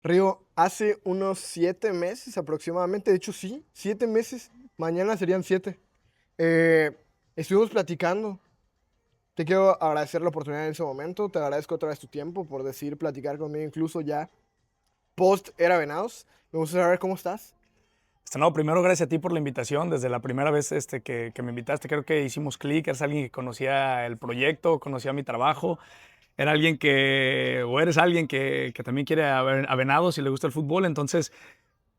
Río, hace unos 7 meses aproximadamente, de hecho sí, 7 meses, mañana serían 7. Estuvimos platicando. Te quiero agradecer la oportunidad en ese momento, te agradezco otra vez tu tiempo por decir platicar conmigo, incluso ya post era Venados. Me gustaría saber cómo estás. No, primero gracias a ti por la invitación. Desde la primera vez que me invitaste, creo que hicimos clic. Eres alguien que conocía el proyecto, conocía mi trabajo. Era alguien o eres alguien que también quiere a Venados y le gusta el fútbol. Entonces,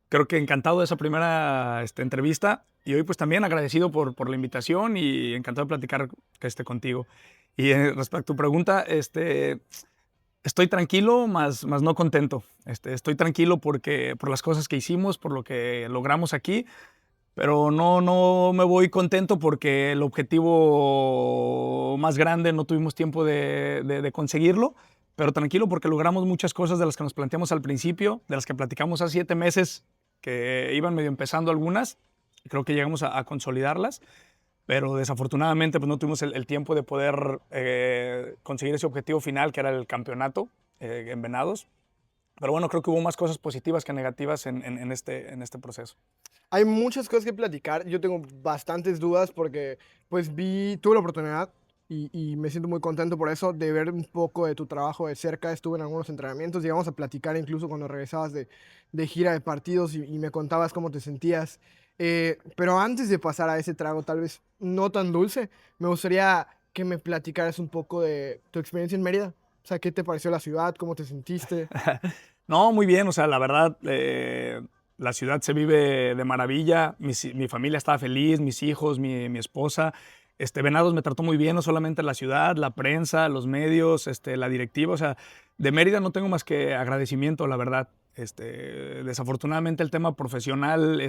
creo que encantado de esa primera entrevista. Y hoy pues también agradecido por la invitación y encantado de platicar contigo. Y respecto a tu pregunta, estoy tranquilo, más no contento. Estoy tranquilo por las cosas que hicimos, por lo que logramos aquí, pero no me voy contento porque el objetivo más grande no tuvimos tiempo de conseguirlo, pero tranquilo porque logramos muchas cosas de las que nos planteamos al principio, de las que platicamos hace 7 meses, que iban medio empezando algunas, y creo que llegamos a consolidarlas, pero desafortunadamente pues no tuvimos el tiempo de poder conseguir ese objetivo final, que era el campeonato en Venados. Pero bueno, creo que hubo más cosas positivas que negativas en este proceso. Hay muchas cosas que platicar, yo tengo bastantes dudas porque pues tuve la oportunidad y me siento muy contento por eso, de ver un poco de tu trabajo de cerca. Estuve en algunos entrenamientos, llegamos a platicar incluso cuando regresabas de gira de partidos y me contabas cómo te sentías. Pero antes de pasar a ese trago tal vez no tan dulce, me gustaría que me platicaras un poco de tu experiencia en Mérida. O sea, ¿qué te pareció la ciudad? ¿Cómo te sentiste? No, muy bien, o sea, la verdad, la ciudad se vive de maravilla, mi familia estaba feliz, mis hijos, mi esposa. Venados me trató muy bien, no solamente la ciudad, la prensa, los medios, la directiva, o sea, de Mérida no tengo más que agradecimiento, la verdad. Desafortunadamente el tema profesional,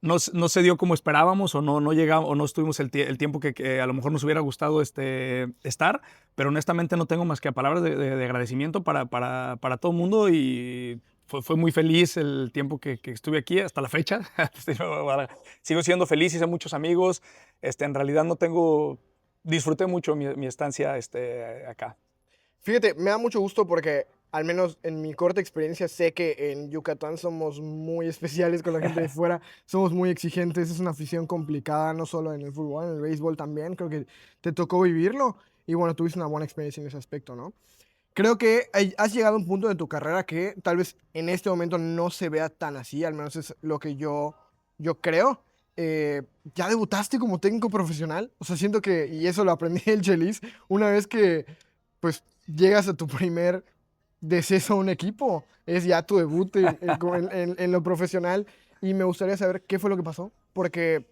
no se dio como esperábamos o no llegamos o no estuvimos el tiempo que a lo mejor nos hubiera gustado estar, pero honestamente no tengo más que palabras de agradecimiento para todo el mundo y fue muy feliz el tiempo que estuve aquí hasta la fecha. Sigo siendo feliz, hice muchos amigos. En realidad disfruté mucho mi estancia acá. Fíjate, me da mucho gusto porque, al menos en mi corta experiencia, sé que en Yucatán somos muy especiales con la gente de fuera, somos muy exigentes, es una afición complicada, no solo en el fútbol, en el béisbol también, creo que te tocó vivirlo y bueno, tuviste una buena experiencia en ese aspecto, ¿no? Creo que has llegado a un punto de tu carrera que tal vez en este momento no se vea tan así, al menos es lo que yo creo. Ya debutaste como técnico profesional, o sea, siento que, y eso lo aprendí del Chelis, una vez que pues llegas a tu primer deceso a un equipo, es ya tu debut en lo profesional y me gustaría saber qué fue lo que pasó, porque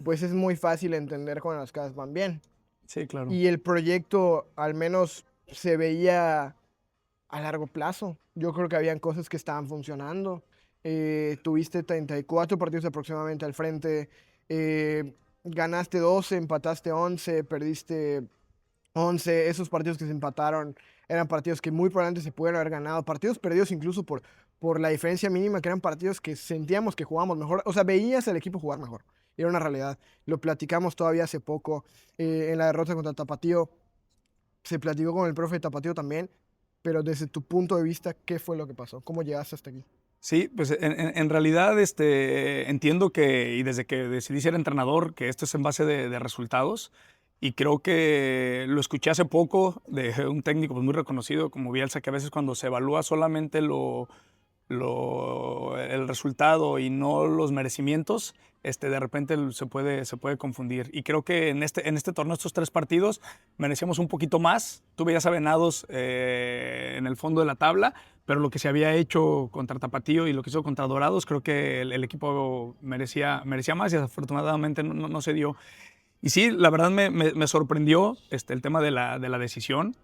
pues es muy fácil entender cuando las cosas van bien Sí, claro. y el proyecto al menos se veía a largo plazo. Yo creo que habían cosas que estaban funcionando. Tuviste 34 partidos aproximadamente al frente. Ganaste 12, empataste 11, perdiste 11. Esos partidos que se empataron eran partidos que muy probablemente se pudieron haber ganado. Partidos perdidos incluso por la diferencia mínima, que eran partidos que sentíamos que jugábamos mejor. O sea, veías al equipo jugar mejor. Era una realidad. Lo platicamos todavía hace poco en la derrota contra Tapatío. Se platicó con el profe de Tapatío también, pero desde tu punto de vista, ¿qué fue lo que pasó? ¿Cómo llegaste hasta aquí? Sí, pues en realidad entiendo y desde que decidí ser entrenador, que esto es en base de resultados. Y creo que lo escuché hace poco de un técnico pues, muy reconocido como Bielsa, que a veces cuando se evalúa solamente el resultado y no los merecimientos, de repente se puede confundir. Y creo que en este torneo, estos 3 partidos, merecíamos un poquito más. Tú veías a Venados en el fondo de la tabla, pero lo que se había hecho contra Tapatío y lo que hizo contra Dorados, creo que el equipo merecía más y desafortunadamente no se dio. Y sí, la verdad me sorprendió el tema de la decisión.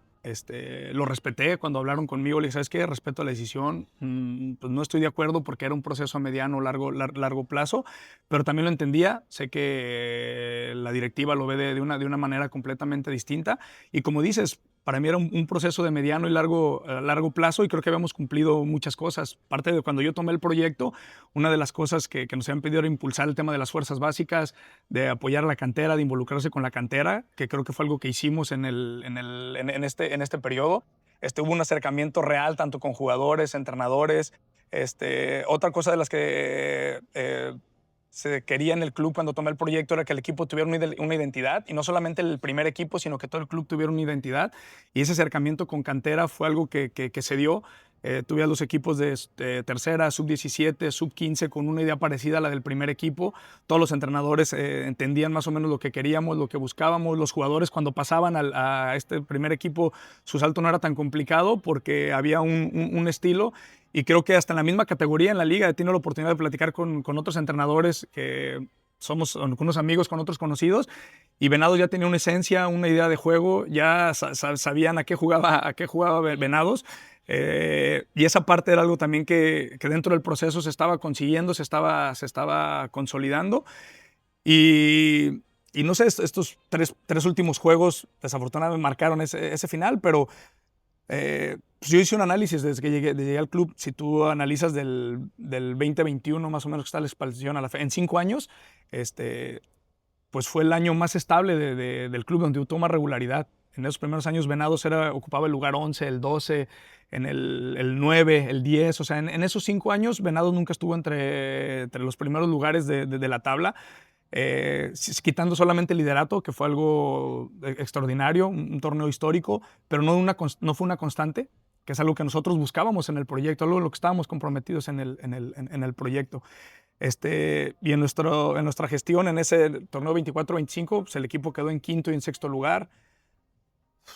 Lo respeté cuando hablaron conmigo. Le dije, ¿sabes qué? Respeto la decisión. Pues no estoy de acuerdo porque era un proceso a mediano, largo plazo, pero también lo entendía. Sé que la directiva lo ve de una manera completamente distinta. Y como dices, para mí era un proceso de mediano y largo plazo y creo que habíamos cumplido muchas cosas. Parte de cuando yo tomé el proyecto, una de las cosas que nos habían pedido era impulsar el tema de las fuerzas básicas, de apoyar la cantera, de involucrarse con la cantera, que creo que fue algo que hicimos en este periodo. Hubo un acercamiento real tanto con jugadores, entrenadores. Otra cosa de las que se quería en el club cuando tomé el proyecto era que el equipo tuviera una identidad, y no solamente el primer equipo, sino que todo el club tuviera una identidad, y ese acercamiento con cantera fue algo que se dio. Tuve a los equipos de tercera, sub-17, sub-15 con una idea parecida a la del primer equipo. Todos los entrenadores entendían más o menos lo que queríamos, lo que buscábamos. Los jugadores, cuando pasaban a este primer equipo, su salto no era tan complicado porque había un estilo. Y creo que hasta en la misma categoría en la liga he tenido la oportunidad de platicar con otros entrenadores que somos unos amigos con otros conocidos, y Venados ya tenía una esencia, una idea de juego, ya sabían a qué jugaba Venados. Y esa parte era algo también que dentro del proceso se estaba consiguiendo, se estaba consolidando. Y no sé, estos tres últimos juegos desafortunadamente marcaron ese final, pero pues yo hice un análisis desde que llegué al club. Si tú analizas del 2021 más o menos que está la expansión en 5 años, pues fue el año más estable del club, donde tuvo más regularidad. En esos primeros años Venados ocupaba el lugar 11, el 12, en el 9, el 10. O sea, en esos 5 años Venados nunca estuvo entre los primeros lugares de la tabla. Quitando solamente el liderato, que fue algo extraordinario, un torneo histórico, pero no fue una constante, que es algo que nosotros buscábamos en el proyecto, algo en lo que estábamos comprometidos en el proyecto. Y en nuestra gestión, en ese torneo 24-25, pues el equipo quedó en quinto y en sexto lugar.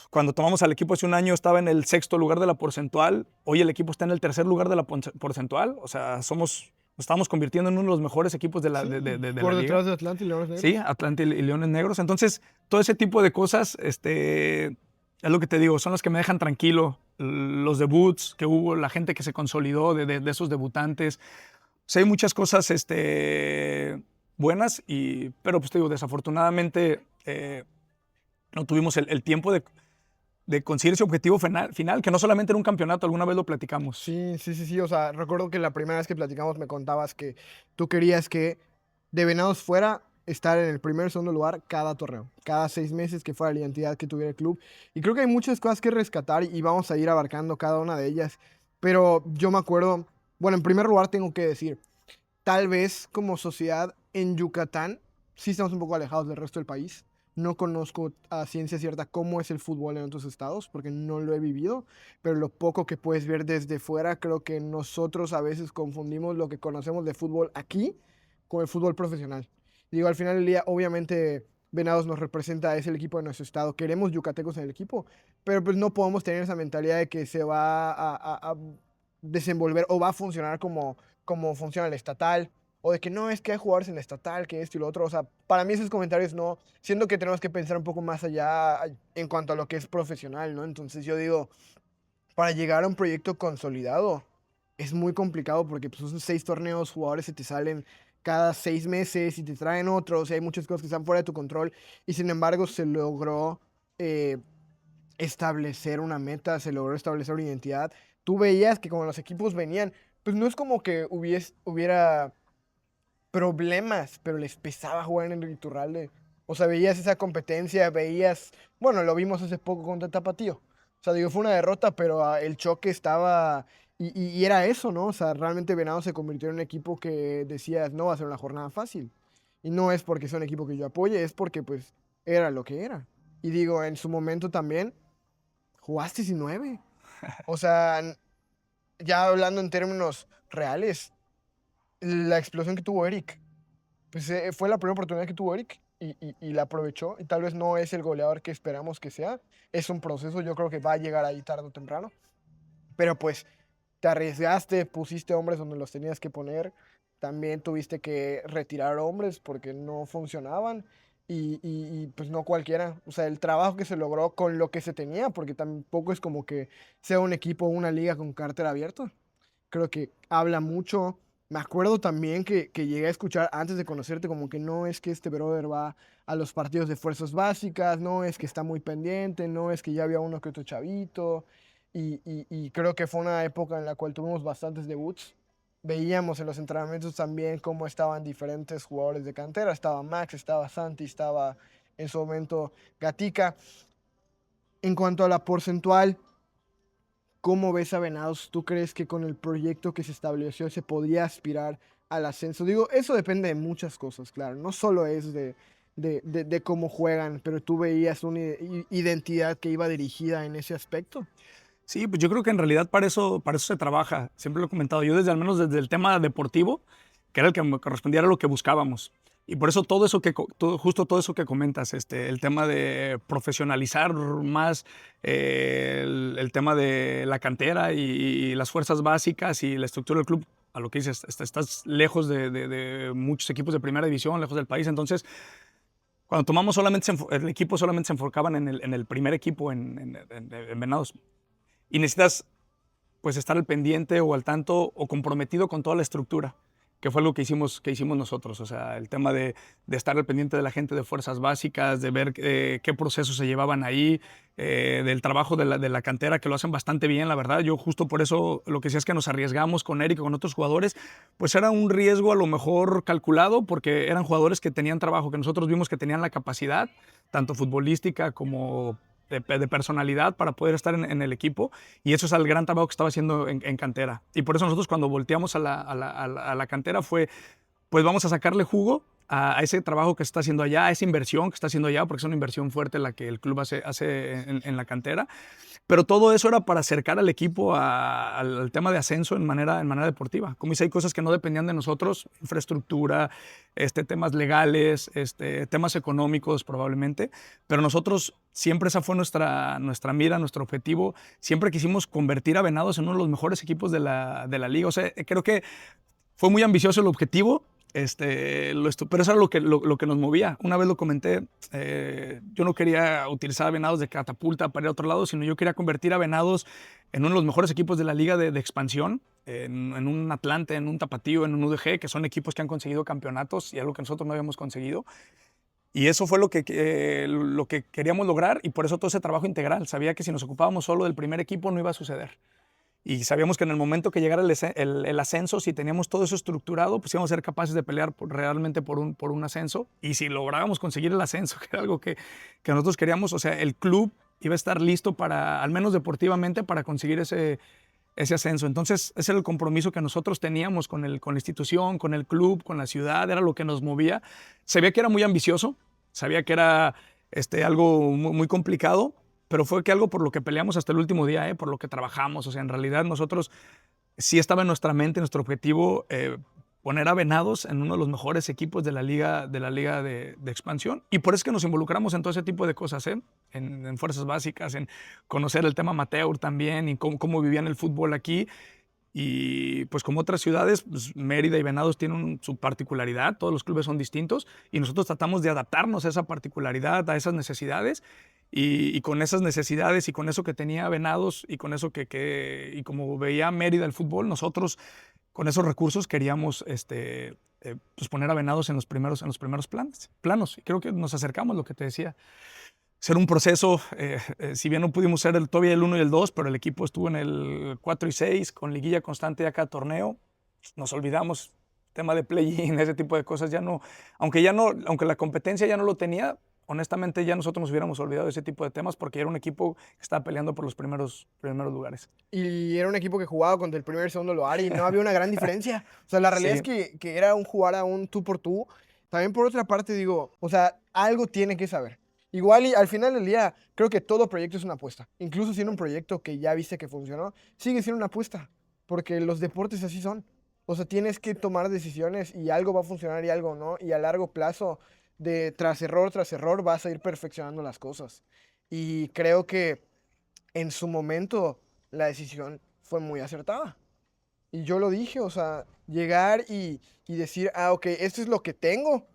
Cuando tomamos al equipo hace un año estaba en el sexto lugar de la porcentual. Hoy el equipo está en el tercer lugar de la porcentual. O sea, nos estamos convirtiendo en uno de los mejores equipos de la liga. Por detrás de Atlante y Leones Negros. Sí, Atlante y Leones Negros. Entonces, todo ese tipo de cosas, es lo que te digo, son las que me dejan tranquilo. Los debuts que hubo, la gente que se consolidó de esos debutantes. O sea, hay muchas cosas buenas, pero pues te digo, desafortunadamente no tuvimos el tiempo de conseguir ese objetivo final, que no solamente era un campeonato, alguna vez lo platicamos. Sí. O sea, recuerdo que la primera vez que platicamos me contabas que tú querías que de Venados fuera estar en el primer o segundo lugar cada torneo, cada 6 meses, que fuera la identidad que tuviera el club. Y creo que hay muchas cosas que rescatar y vamos a ir abarcando cada una de ellas. Pero yo me acuerdo, bueno, en primer lugar tengo que decir, tal vez como sociedad en Yucatán sí estamos un poco alejados del resto del país. No conozco a ciencia cierta cómo es el fútbol en otros estados, porque no lo he vivido, pero lo poco que puedes ver desde fuera, creo que nosotros a veces confundimos lo que conocemos de fútbol aquí con el fútbol profesional. Digo, al final del día, obviamente, Venados nos representa, es el equipo de nuestro estado, queremos yucatecos en el equipo, pero pues no podemos tener esa mentalidad de que se va a desenvolver o va a funcionar como funciona el estatal, o de que no, es que hay jugadores en la estatal, que esto y lo otro. O sea, para mí esos comentarios no, siendo que tenemos que pensar un poco más allá en cuanto a lo que es profesional, ¿no? Entonces yo digo, para llegar a un proyecto consolidado es muy complicado porque pues, son 6 torneos, jugadores se te salen cada 6 meses y te traen otros, y hay muchas cosas que están fuera de tu control, y sin embargo se logró establecer una meta, se logró establecer una identidad. Tú veías que como los equipos venían, pues no es como que hubiera problemas, pero les pesaba jugar en el Iturralde. O sea, veías esa competencia, bueno, lo vimos hace poco contra Tapatío. O sea, digo, fue una derrota, pero el choque estaba, y era eso, ¿no? O sea, realmente Venado se convirtió en un equipo que decías, no va a ser una jornada fácil. Y no es porque sea un equipo que yo apoye, es porque pues era lo que era. Y digo, en su momento también, jugaste 19. O sea, ya hablando en términos reales, la explosión que tuvo Eric, pues fue la primera oportunidad que tuvo Eric y la aprovechó. Y tal vez no es el goleador que esperamos que sea. Es un proceso, yo creo que va a llegar ahí tarde o temprano. Pero pues te arriesgaste, pusiste hombres donde los tenías que poner. También tuviste que retirar hombres porque no funcionaban. Pues no cualquiera. O sea, el trabajo que se logró con lo que se tenía, porque tampoco es como que sea un equipo o una liga con cartera abierta. Creo que habla mucho. Me acuerdo también que llegué a escuchar antes de conocerte como que no es que este brother va a los partidos de fuerzas básicas, no es que está muy pendiente, no es que ya había uno que otro chavito. Y creo que fue una época en la cual tuvimos bastantes debuts. Veíamos en los entrenamientos también cómo estaban diferentes jugadores de cantera. Estaba Max, estaba Santi, estaba en su momento Gatica. En cuanto a la porcentual, ¿Cómo ves a Venados? ¿Tú crees que con el proyecto que se estableció se podría aspirar al ascenso? Digo, eso depende de muchas cosas, claro. No solo es de cómo juegan, pero tú veías una identidad que iba dirigida en ese aspecto. Sí, pues yo creo que en realidad para eso se trabaja. Siempre lo he comentado. Yo al menos desde el tema deportivo, que era el que me correspondía, era lo que buscábamos. Y por eso todo eso justo todo eso que comentas, el tema de profesionalizar más el tema de la cantera y las fuerzas básicas y la estructura del club, a lo que dices, estás lejos de muchos equipos de primera división, lejos del país. Entonces, cuando tomamos el equipo solamente se enfocaban en el primer equipo en Venados. Y necesitas pues estar al pendiente o al tanto o comprometido con toda la estructura, que fue algo que hicimos nosotros. O sea, el tema de estar al pendiente de la gente de fuerzas básicas, de ver qué procesos se llevaban ahí, del trabajo de la cantera, que lo hacen bastante bien, la verdad. Yo justo por eso lo que decía es que nos arriesgamos con Eric y con otros jugadores, pues era un riesgo a lo mejor calculado, porque eran jugadores que tenían trabajo, que nosotros vimos que tenían la capacidad, tanto futbolística como de personalidad para poder estar en el equipo, y eso es el gran trabajo que estaba haciendo en cantera. Y por eso nosotros cuando volteamos a la cantera fue, pues vamos a sacarle jugo a ese trabajo que se está haciendo allá, a esa inversión que está haciendo allá, porque es una inversión fuerte la que el club hace en la cantera. Pero todo eso era para acercar al equipo al tema de ascenso en manera deportiva. Como dice, hay cosas que no dependían de nosotros, infraestructura, temas legales, temas económicos probablemente, pero nosotros siempre esa fue nuestra mira, nuestro objetivo. Siempre quisimos convertir a Venados en uno de los mejores equipos de la liga. O sea, creo que fue muy ambicioso el objetivo, pero eso era lo que nos movía. Una vez lo comenté, yo no quería utilizar a Venados de catapulta para ir a otro lado, sino yo quería convertir a Venados en uno de los mejores equipos de la liga de expansión, en un Atlante, en un Tapatío, en un UDG, que son equipos que han conseguido campeonatos y algo que nosotros no habíamos conseguido. Y eso fue lo que queríamos lograr, y por eso todo ese trabajo integral. Sabía que si nos ocupábamos solo del primer equipo no iba a suceder. Y sabíamos que en el momento que llegara el ascenso, si teníamos todo eso estructurado, pues íbamos a ser capaces de pelear realmente por un ascenso. Y si lográbamos conseguir el ascenso, que era algo que nosotros queríamos, o sea, el club iba a estar listo para, al menos deportivamente, para conseguir ese ascenso. Entonces, ese era el compromiso que nosotros teníamos con la institución, con el club, con la ciudad, era lo que nos movía. Sabía que era muy ambicioso, sabía que era algo muy, muy complicado, pero fue que algo por lo que peleamos hasta el último día, por lo que trabajamos. O sea, en realidad nosotros sí estaba en nuestra mente, nuestro objetivo, poner a Venados en uno de los mejores equipos de la liga de expansión. Y por eso es que nos involucramos en todo ese tipo de cosas, en fuerzas básicas, en conocer el tema amateur también, y cómo vivían el fútbol aquí. Y pues como otras ciudades, pues Mérida y Venados tienen su particularidad, todos los clubes son distintos, y nosotros tratamos de adaptarnos a esa particularidad, a esas necesidades, y con esas necesidades y con eso que tenía Venados y con eso y como veía Mérida el fútbol, nosotros con esos recursos queríamos pues poner a Venados en los primeros planos. Y creo que nos acercamos, lo que te decía, ser un proceso, si bien no pudimos ser todavía el 1 y el 2, pero el equipo estuvo en el 4 y 6, con liguilla constante a cada torneo. Nos olvidamos, tema de play-in, ese tipo de cosas, aunque la competencia ya no lo tenía, honestamente ya nosotros nos hubiéramos olvidado de ese tipo de temas, porque era un equipo que estaba peleando por los primeros lugares. Y era un equipo que jugaba contra el primer y segundo lugar y no había una gran diferencia. O sea, la realidad es que era jugar a un tú por tú. También por otra parte digo, o sea, algo tiene que saber. Igual y al final del día, creo que todo proyecto es una apuesta. Incluso siendo un proyecto que ya viste que funcionó, sigue siendo una apuesta. Porque los deportes así son. O sea, tienes que tomar decisiones y algo va a funcionar y algo no. Y a largo plazo, tras error, vas a ir perfeccionando las cosas. Y creo que en su momento la decisión fue muy acertada. Y yo lo dije, o sea, llegar y decir, ok, esto es lo que tengo.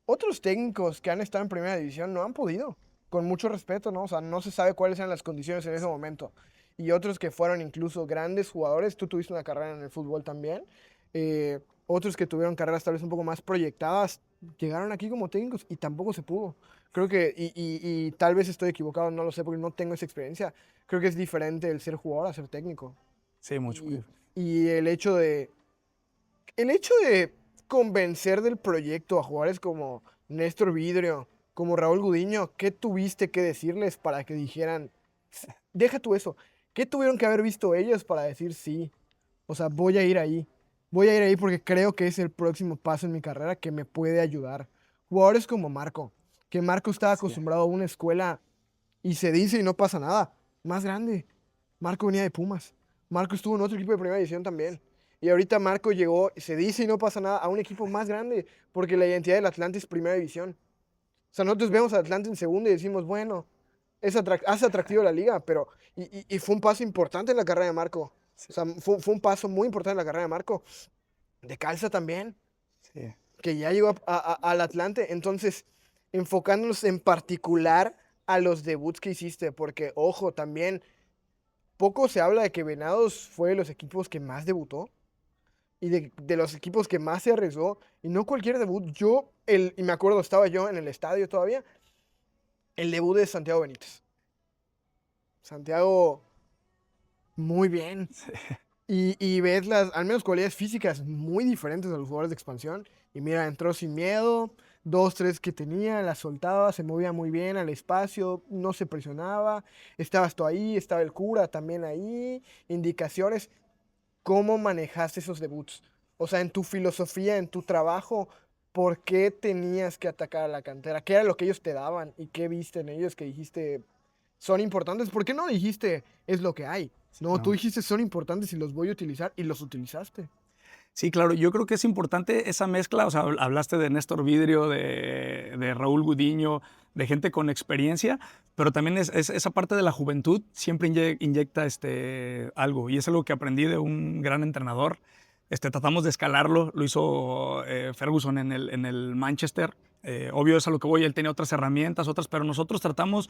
Otros técnicos que han estado en primera división no han podido, con mucho respeto, ¿no? O sea, no se sabe cuáles eran las condiciones en ese momento. Y otros que fueron incluso grandes jugadores, tú tuviste una carrera en el fútbol también, otros que tuvieron carreras tal vez un poco más proyectadas, llegaron aquí como técnicos y tampoco se pudo. Creo que, y tal vez estoy equivocado, no lo sé porque no tengo esa experiencia, creo que es diferente el ser jugador a ser técnico. Sí, mucho. Y el hecho de convencer del proyecto a jugadores como Néstor Vidrio, como Raúl Gudiño, ¿qué tuviste que decirles para que dijeran, deja tú eso, ¿Qué tuvieron que haber visto ellos para decir sí? O sea, voy a ir ahí. Voy a ir ahí porque creo que es el próximo paso en mi carrera que me puede ayudar. Jugadores como Marco, que Marco estaba Sí. acostumbrado a una escuela y se dice y no pasa nada. Más grande. Marco venía de Pumas. Marco estuvo en otro equipo de primera división también. Y ahorita Marco llegó, se dice y no pasa nada, a un equipo más grande, porque la identidad del Atlante es primera división. O sea, nosotros vemos al Atlante en segunda y decimos, bueno, hace atractivo la liga, pero. Y fue un paso importante en la carrera de Marco. O Sí. sea, fue un paso muy importante en la carrera de Marco. De Calza también, Sí. que ya llegó al Atlante. Entonces, enfocándonos en particular a los debuts que hiciste, porque, ojo, también poco se habla de que Venados fue de los equipos que más debutó y de los equipos que más se arriesgó. Y no cualquier debut. Y me acuerdo, estaba yo en el estadio todavía, el debut de Santiago Benítez. Santiago, muy bien. Y ves al menos cualidades físicas muy diferentes a los jugadores de expansión. Y mira, entró sin miedo, dos, tres que tenía, las soltaba, se movía muy bien al espacio, no se presionaba. Estabas tú ahí, estaba el cura también ahí, indicaciones. ¿Cómo manejaste esos debuts? O sea, en tu filosofía, en tu trabajo, ¿por qué tenías que atacar a la cantera? ¿Qué era lo que ellos te daban? ¿Y qué viste en ellos que dijiste son importantes? ¿Por qué no dijiste es lo que hay? Sí, No, tú no. dijiste son importantes y los voy a utilizar y los utilizaste. Sí, claro, yo creo que es importante esa mezcla, o sea, hablaste de Néstor Vidrio, de Raúl Gudiño, de gente con experiencia, pero también es esa parte de la juventud siempre inyecta algo, y es algo que aprendí de un gran entrenador. Tratamos de escalarlo, lo hizo Ferguson en el Manchester. Obvio es a lo que voy, él tenía otras herramientas, otras, pero nosotros tratamos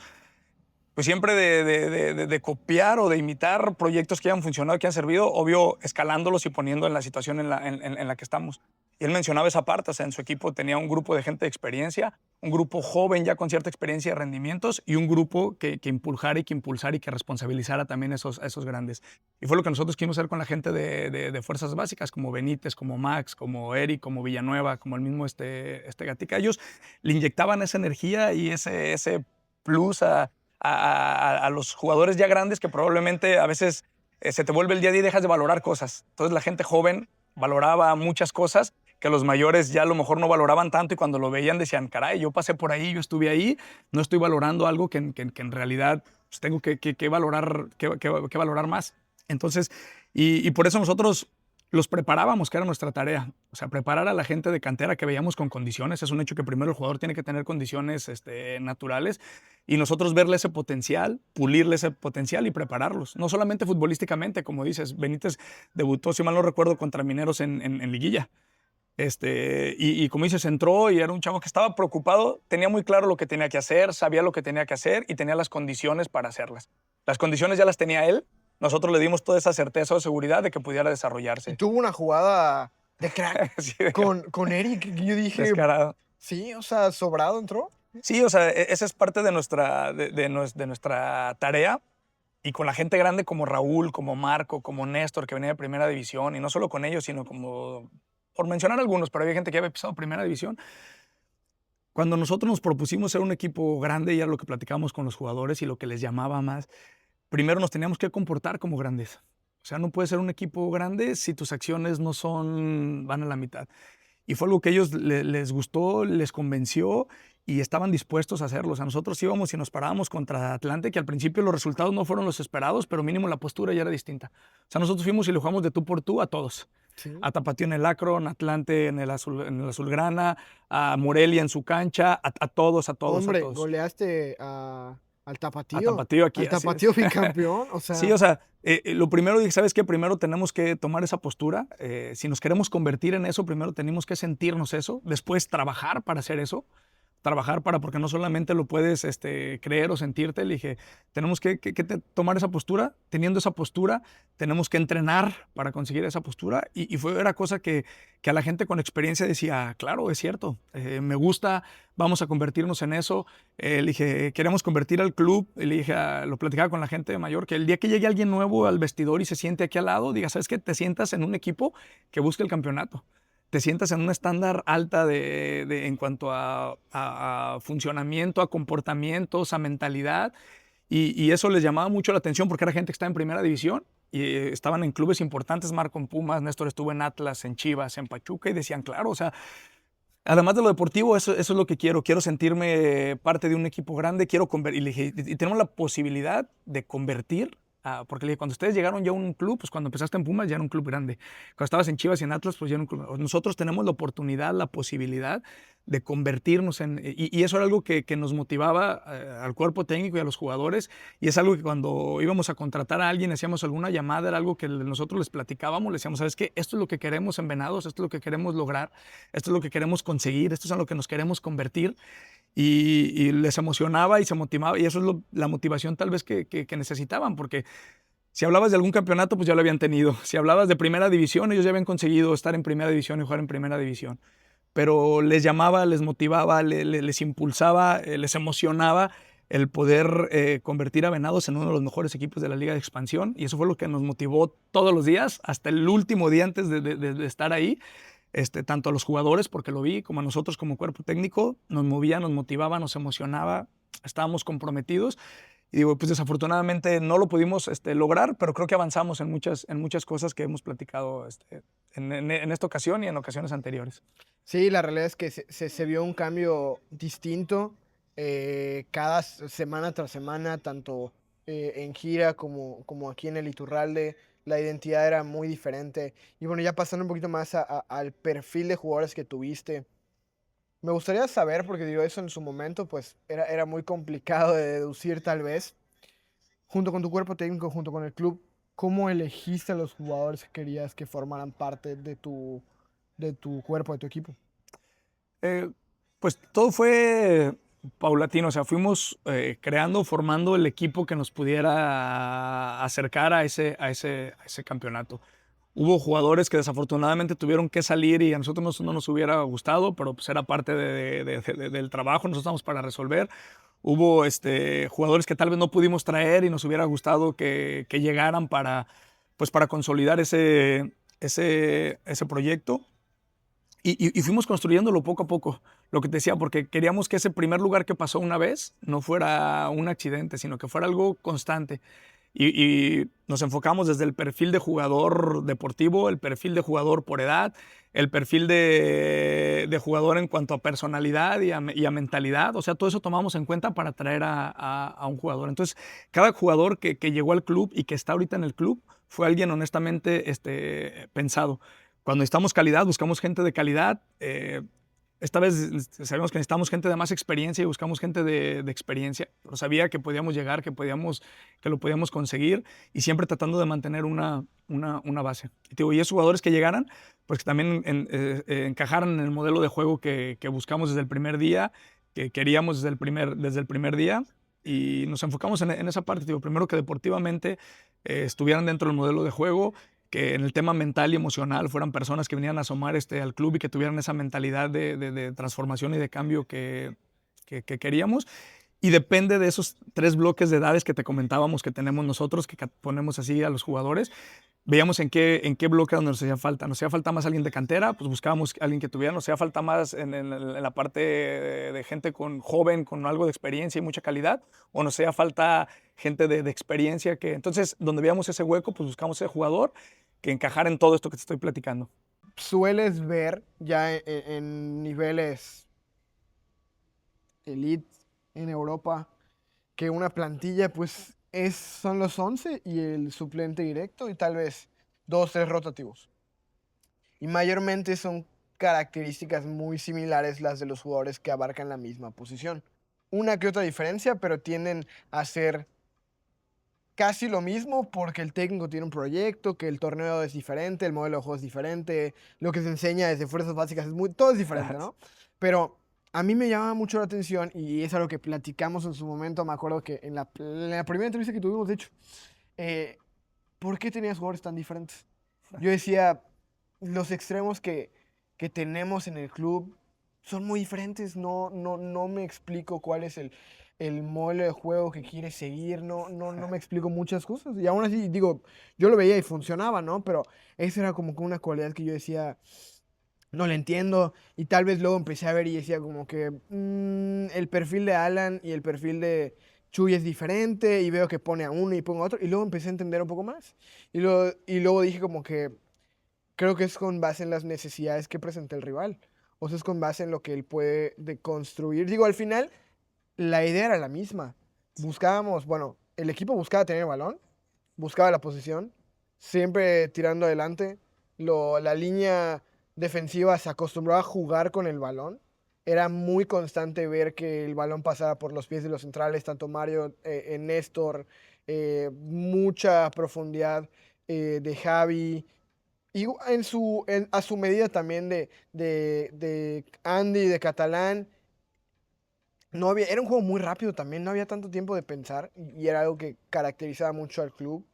pues siempre de copiar o de imitar proyectos que hayan funcionado, que han servido, obvio, escalándolos y poniendo en la situación en la que estamos. Y él mencionaba esa parte, o sea, en su equipo tenía un grupo de gente de experiencia, un grupo joven ya con cierta experiencia de rendimientos y un grupo que impulsara y que impulsara y que responsabilizara también a esos grandes. Y fue lo que nosotros quisimos hacer con la gente de fuerzas básicas, como Benítez, como Max, como Eric, como Villanueva, como el mismo Gatica. Ellos le inyectaban esa energía y ese plus a los jugadores ya grandes que probablemente a veces se te vuelve el día a día y dejas de valorar cosas. Entonces la gente joven valoraba muchas cosas que los mayores ya a lo mejor no valoraban tanto y cuando lo veían decían, caray, yo pasé por ahí, yo estuve ahí, no estoy valorando algo que en realidad pues, tengo que valorar, que valorar más. Entonces, y por eso nosotros los preparábamos, que era nuestra tarea. O sea, preparar a la gente de cantera que veíamos con condiciones. Es un hecho que primero el jugador tiene que tener condiciones naturales y nosotros verle ese potencial, pulirle ese potencial y prepararlos. No solamente futbolísticamente, como dices, Benítez debutó, si mal no recuerdo, contra Mineros en Liguilla. Y como dices, entró y era un chavo que estaba preocupado, tenía muy claro lo que tenía que hacer, sabía lo que tenía que hacer y tenía las condiciones para hacerlas. Las condiciones ya las tenía él, nosotros le dimos toda esa certeza o seguridad de que pudiera Y desarrollarse. tuvo una jugada de crack Sí, con Eric. Y yo dije, descarado. sí, o sea, sobrado entró. Sí, o sea, esa es parte de nuestra tarea. Y con la gente grande como Raúl, como Marco, como Néstor, que venía de Primera División, y no solo con ellos, sino como, por mencionar algunos, pero había gente que había pisado Primera División. Cuando nosotros nos propusimos ser un equipo grande, y era lo que platicábamos con los jugadores y lo que les llamaba más, primero nos teníamos que comportar como grandes. O sea, no puedes ser un equipo grande si tus acciones no van a la mitad. Y fue algo que a ellos les gustó, les convenció y estaban dispuestos a hacerlo. O sea, nosotros íbamos y nos parábamos contra Atlante, que al principio los resultados no fueron los esperados, pero mínimo la postura ya era distinta. O sea, nosotros fuimos y le jugamos de tú por tú a todos. Sí. A Tapatío en el Akron, Atlante en el Azulgrana, a Morelia en su cancha, a todos, a todos, a Hombre, todos. goleaste al A Tapatío. Tapatío aquí, Al así Tapatío es. bicampeón. O Sí, sea, o sea, lo primero dije, ¿sabes qué? Primero tenemos que tomar esa postura. Si nos queremos convertir en eso, primero tenemos que sentirnos eso, después trabajar para hacer eso. Trabajar porque no solamente lo puedes creer o sentirte. Le dije, tenemos que tomar esa postura. Teniendo esa postura, tenemos que entrenar para conseguir esa postura. Y era cosa que a la gente con experiencia decía, claro, es cierto, me gusta, vamos a convertirnos en eso. Le dije, queremos convertir al club. Y le dije, lo platicaba con la gente mayor, que el día que llegue alguien nuevo al vestidor y se siente aquí al lado, diga, ¿sabes qué? Te sientas en un equipo que busque el campeonato. Te sientas en un estándar alta en cuanto a funcionamiento, a comportamientos, a mentalidad. Y eso les llamaba mucho la atención porque era gente que estaba en primera división y estaban en clubes importantes, Marco en Pumas, Néstor estuvo en Atlas, en Chivas, en Pachuca, y decían, claro, o sea, además de lo deportivo, eso es lo que quiero sentirme parte de un equipo grande, quiero convertir, y, le dije, y tenemos la posibilidad de convertir. Porque le dije, cuando ustedes llegaron ya a un club, pues cuando empezaste en Pumas ya era un club grande. Cuando estabas en Chivas y en Atlas, pues ya era un club. Nosotros tenemos la oportunidad, la posibilidad de convertirnos en... Y eso era algo que nos motivaba al cuerpo técnico y a los jugadores. Y es algo que cuando íbamos a contratar a alguien, hacíamos alguna llamada, era algo que nosotros les platicábamos, les decíamos, ¿sabes qué? Esto es lo que queremos en Venados, esto es lo que queremos lograr, esto es lo que queremos conseguir, esto es en lo que nos queremos convertir. Y les emocionaba y se motivaba, y eso es la motivación tal vez que necesitaban, porque si hablabas de algún campeonato, pues ya lo habían tenido. Si hablabas de primera división, ellos ya habían conseguido estar en primera división y jugar en primera división. Pero les llamaba, les motivaba, les impulsaba, les emocionaba el poder convertir a Venados en uno de los mejores equipos de la Liga de Expansión. Y eso fue lo que nos motivó todos los días, hasta el último día antes de estar ahí. Tanto a los jugadores, porque lo vi, como a nosotros como cuerpo técnico, nos movía, nos motivaba, nos emocionaba, estábamos comprometidos. Y digo, pues desafortunadamente no lo pudimos lograr, pero creo que avanzamos en muchas cosas que hemos platicado en esta ocasión y en ocasiones anteriores. Sí, la realidad es que se vio un cambio distinto cada semana tras semana, tanto en gira como aquí en el Iturralde. La identidad era muy diferente. Y bueno, ya pasando un poquito más al perfil de jugadores que tuviste, me gustaría saber, porque digo, eso en su momento pues era muy complicado de deducir tal vez, junto con tu cuerpo técnico, junto con el club, ¿cómo elegiste a los jugadores que querías que formaran parte de tu cuerpo, de tu equipo? Eh, pues todo fue paulatino, o sea, fuimos creando, formando el equipo que nos pudiera acercar a ese campeonato. Hubo jugadores que desafortunadamente tuvieron que salir y a nosotros no nos hubiera gustado, pero pues era parte del trabajo, nosotros estamos para resolver. Hubo jugadores que tal vez no pudimos traer y nos hubiera gustado que llegaran pues para consolidar ese proyecto. Y fuimos construyéndolo poco a poco, lo que te decía, porque queríamos que ese primer lugar que pasó una vez no fuera un accidente, sino que fuera algo constante. Y nos enfocamos desde el perfil de jugador deportivo, el perfil de jugador por edad, el perfil de jugador en cuanto a personalidad y a mentalidad. O sea, todo eso tomamos en cuenta para traer a un jugador. Entonces, cada jugador que llegó al club y que está ahorita en el club fue alguien honestamente pensado. Cuando necesitamos calidad, buscamos gente de calidad. Esta vez sabemos que necesitamos gente de más experiencia y buscamos gente de experiencia, pero sabía que podíamos llegar, que lo podíamos conseguir y siempre tratando de mantener una base. Y esos jugadores que llegaran, pues que también encajaran en el modelo de juego que buscamos desde el primer día, que queríamos desde el primer día y nos enfocamos en esa parte. Primero que deportivamente estuvieran dentro del modelo de juego, que en el tema mental y emocional fueran personas que vinieran a asomar al club y que tuvieran esa mentalidad de transformación y de cambio que queríamos. Y depende de esos 3 bloques de edades que te comentábamos que tenemos nosotros, que ponemos así a los jugadores. Veíamos en qué bloque nos hacía falta. Nos hacía falta más alguien de cantera, pues buscábamos a alguien que tuviera. Nos hacía falta más en la parte de gente joven, con algo de experiencia y mucha calidad. O nos hacía falta gente de experiencia. Entonces, donde veíamos ese hueco, pues buscamos ese jugador que encajara en todo esto que te estoy platicando. Sueles ver ya en niveles elite en Europa que una plantilla pues son los 11 y el suplente directo y tal vez 2, 3 rotativos. Y mayormente son características muy similares las de los jugadores que abarcan la misma posición. Una que otra diferencia, pero tienden a ser casi lo mismo porque el técnico tiene un proyecto, que el torneo es diferente, el modelo de juego es diferente, lo que se enseña desde fuerzas básicas todo es diferente, ¿no? Pero a mí me llama mucho la atención y es algo que platicamos en su momento, me acuerdo que en la primera entrevista que tuvimos, de hecho, eh, ¿por qué tenías jugadores tan diferentes? Yo decía, los extremos que tenemos en el club son muy diferentes, no me explico cuál es el modelo de juego que quiere seguir, no me explico muchas cosas. Y aún así, digo, yo lo veía y funcionaba, ¿no? Pero esa era como que una cualidad que yo decía, no la entiendo. Y tal vez luego empecé a ver y decía como que el perfil de Alan y el perfil de Chuy es diferente y veo que pone a uno y pongo a otro. Y luego empecé a entender un poco más. Y luego dije como que creo que es con base en las necesidades que presenta el rival. O sea, es con base en lo que él puede construir. Digo, al final, la idea era la misma. Buscábamos, bueno, el equipo buscaba tener el balón, buscaba la posición, siempre tirando adelante. La línea defensiva se acostumbraba a jugar con el balón. Era muy constante ver que el balón pasara por los pies de los centrales, tanto Mario, Néstor, mucha profundidad de Javi. Y a su medida también de Andy, de Catalán. No había, era un juego muy rápido también, no había tanto tiempo de pensar y era algo que caracterizaba mucho al club.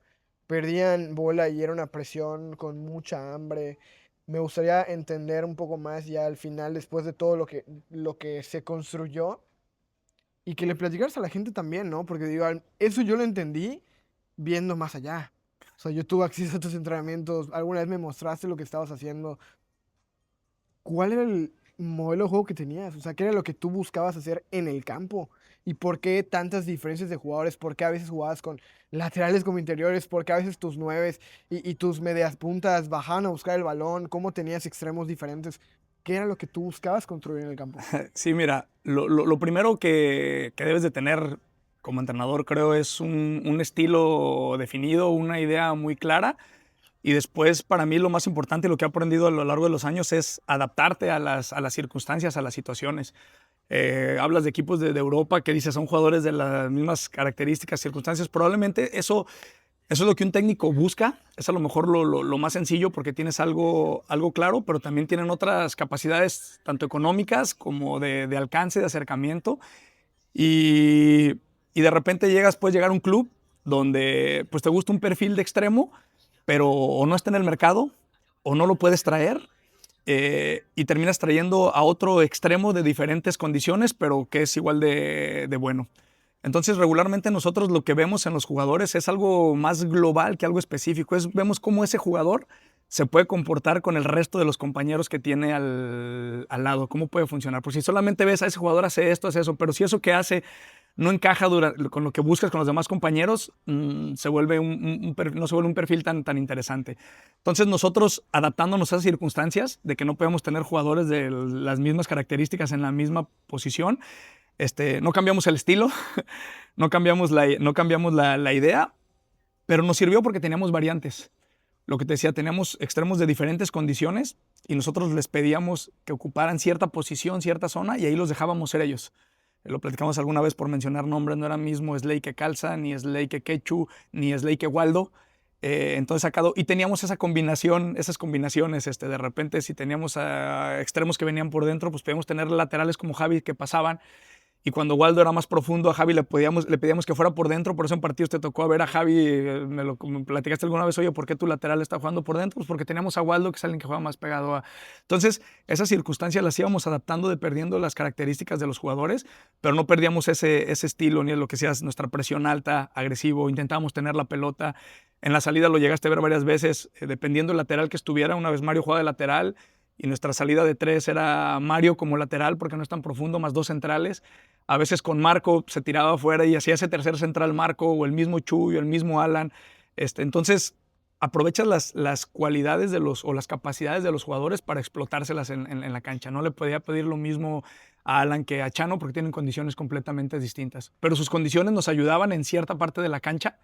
Perdían bola y era una presión con mucha hambre. Me gustaría entender un poco más ya al final, después de todo lo que se construyó, y que le platicaras a la gente también, ¿no? Porque digo, eso yo lo entendí viendo más allá. O sea, yo tuve acceso a tus entrenamientos, alguna vez me mostraste lo que estabas haciendo. ¿Cuál era el modelo de juego que tenías? O sea, ¿qué era lo que tú buscabas hacer en el campo? ¿Y por qué tantas diferencias de jugadores? ¿Por qué a veces jugabas con laterales como interiores? ¿Por qué a veces tus nueves y tus medias puntas bajaban a buscar el balón? ¿Cómo tenías extremos diferentes? ¿Qué era lo que tú buscabas construir en el campo? Sí, mira, lo primero que debes de tener como entrenador, creo, es un estilo definido, una idea muy clara. Y después, para mí, lo más importante y lo que he aprendido a lo largo de los años es adaptarte a las circunstancias, a las situaciones. Hablas de equipos de Europa que dices son jugadores de las mismas características, circunstancias. Probablemente eso es lo que un técnico busca. Es a lo mejor lo más sencillo porque tienes algo claro, pero también tienen otras capacidades, tanto económicas como de alcance, de acercamiento. Y, y de repente puedes llegar a un club donde pues, te gusta un perfil de extremo, pero o no está en el mercado o no lo puedes traer, y terminas trayendo a otro extremo de diferentes condiciones, pero que es igual de bueno. Entonces, regularmente nosotros lo que vemos en los jugadores es algo más global que algo específico. Vemos cómo ese jugador se puede comportar con el resto de los compañeros que tiene al lado, cómo puede funcionar. Porque si solamente ves a ese jugador hace esto, hace eso, pero si eso que hace no encaja con lo que buscas con los demás compañeros, se vuelve no se vuelve un perfil tan interesante. Entonces nosotros, adaptándonos a esas circunstancias de que no podemos tener jugadores de las mismas características en la misma posición, no cambiamos el estilo, no cambiamos la idea, pero nos sirvió porque teníamos variantes. Lo que te decía, teníamos extremos de diferentes condiciones y nosotros les pedíamos que ocuparan cierta posición, cierta zona, y ahí los dejábamos ser ellos. Lo platicamos alguna vez por mencionar nombres, no era mismo Slay que Calza, ni Slay que Quechu, ni Slay que Waldo. Entonces sacado, y teníamos esas combinaciones, de repente si teníamos extremos que venían por dentro, pues podíamos tener laterales como Javi que pasaban. Y cuando Waldo era más profundo, a Javi le pedíamos que fuera por dentro. Por eso en partidos te tocó ver a Javi, me platicaste alguna vez, oye, ¿por qué tu lateral está jugando por dentro? Pues porque teníamos a Waldo, que es alguien que juega más pegado a... Entonces, esas circunstancias las íbamos adaptando dependiendo las características de los jugadores, pero no perdíamos ese estilo, ni lo que sea nuestra presión alta, agresivo. Intentábamos tener la pelota. En la salida lo llegaste a ver varias veces, dependiendo del lateral que estuviera. Una vez Mario jugaba de lateral y nuestra salida de 3 era Mario como lateral porque no es tan profundo, más 2 centrales. A veces con Marco se tiraba afuera y hacía ese tercer central Marco, o el mismo Chuy, o el mismo Alan. Entonces, aprovechas las cualidades o las capacidades de los jugadores para explotárselas en la cancha. No le podía pedir lo mismo a Alan que a Chano porque tienen condiciones completamente distintas. Pero sus condiciones nos ayudaban en cierta parte de la cancha,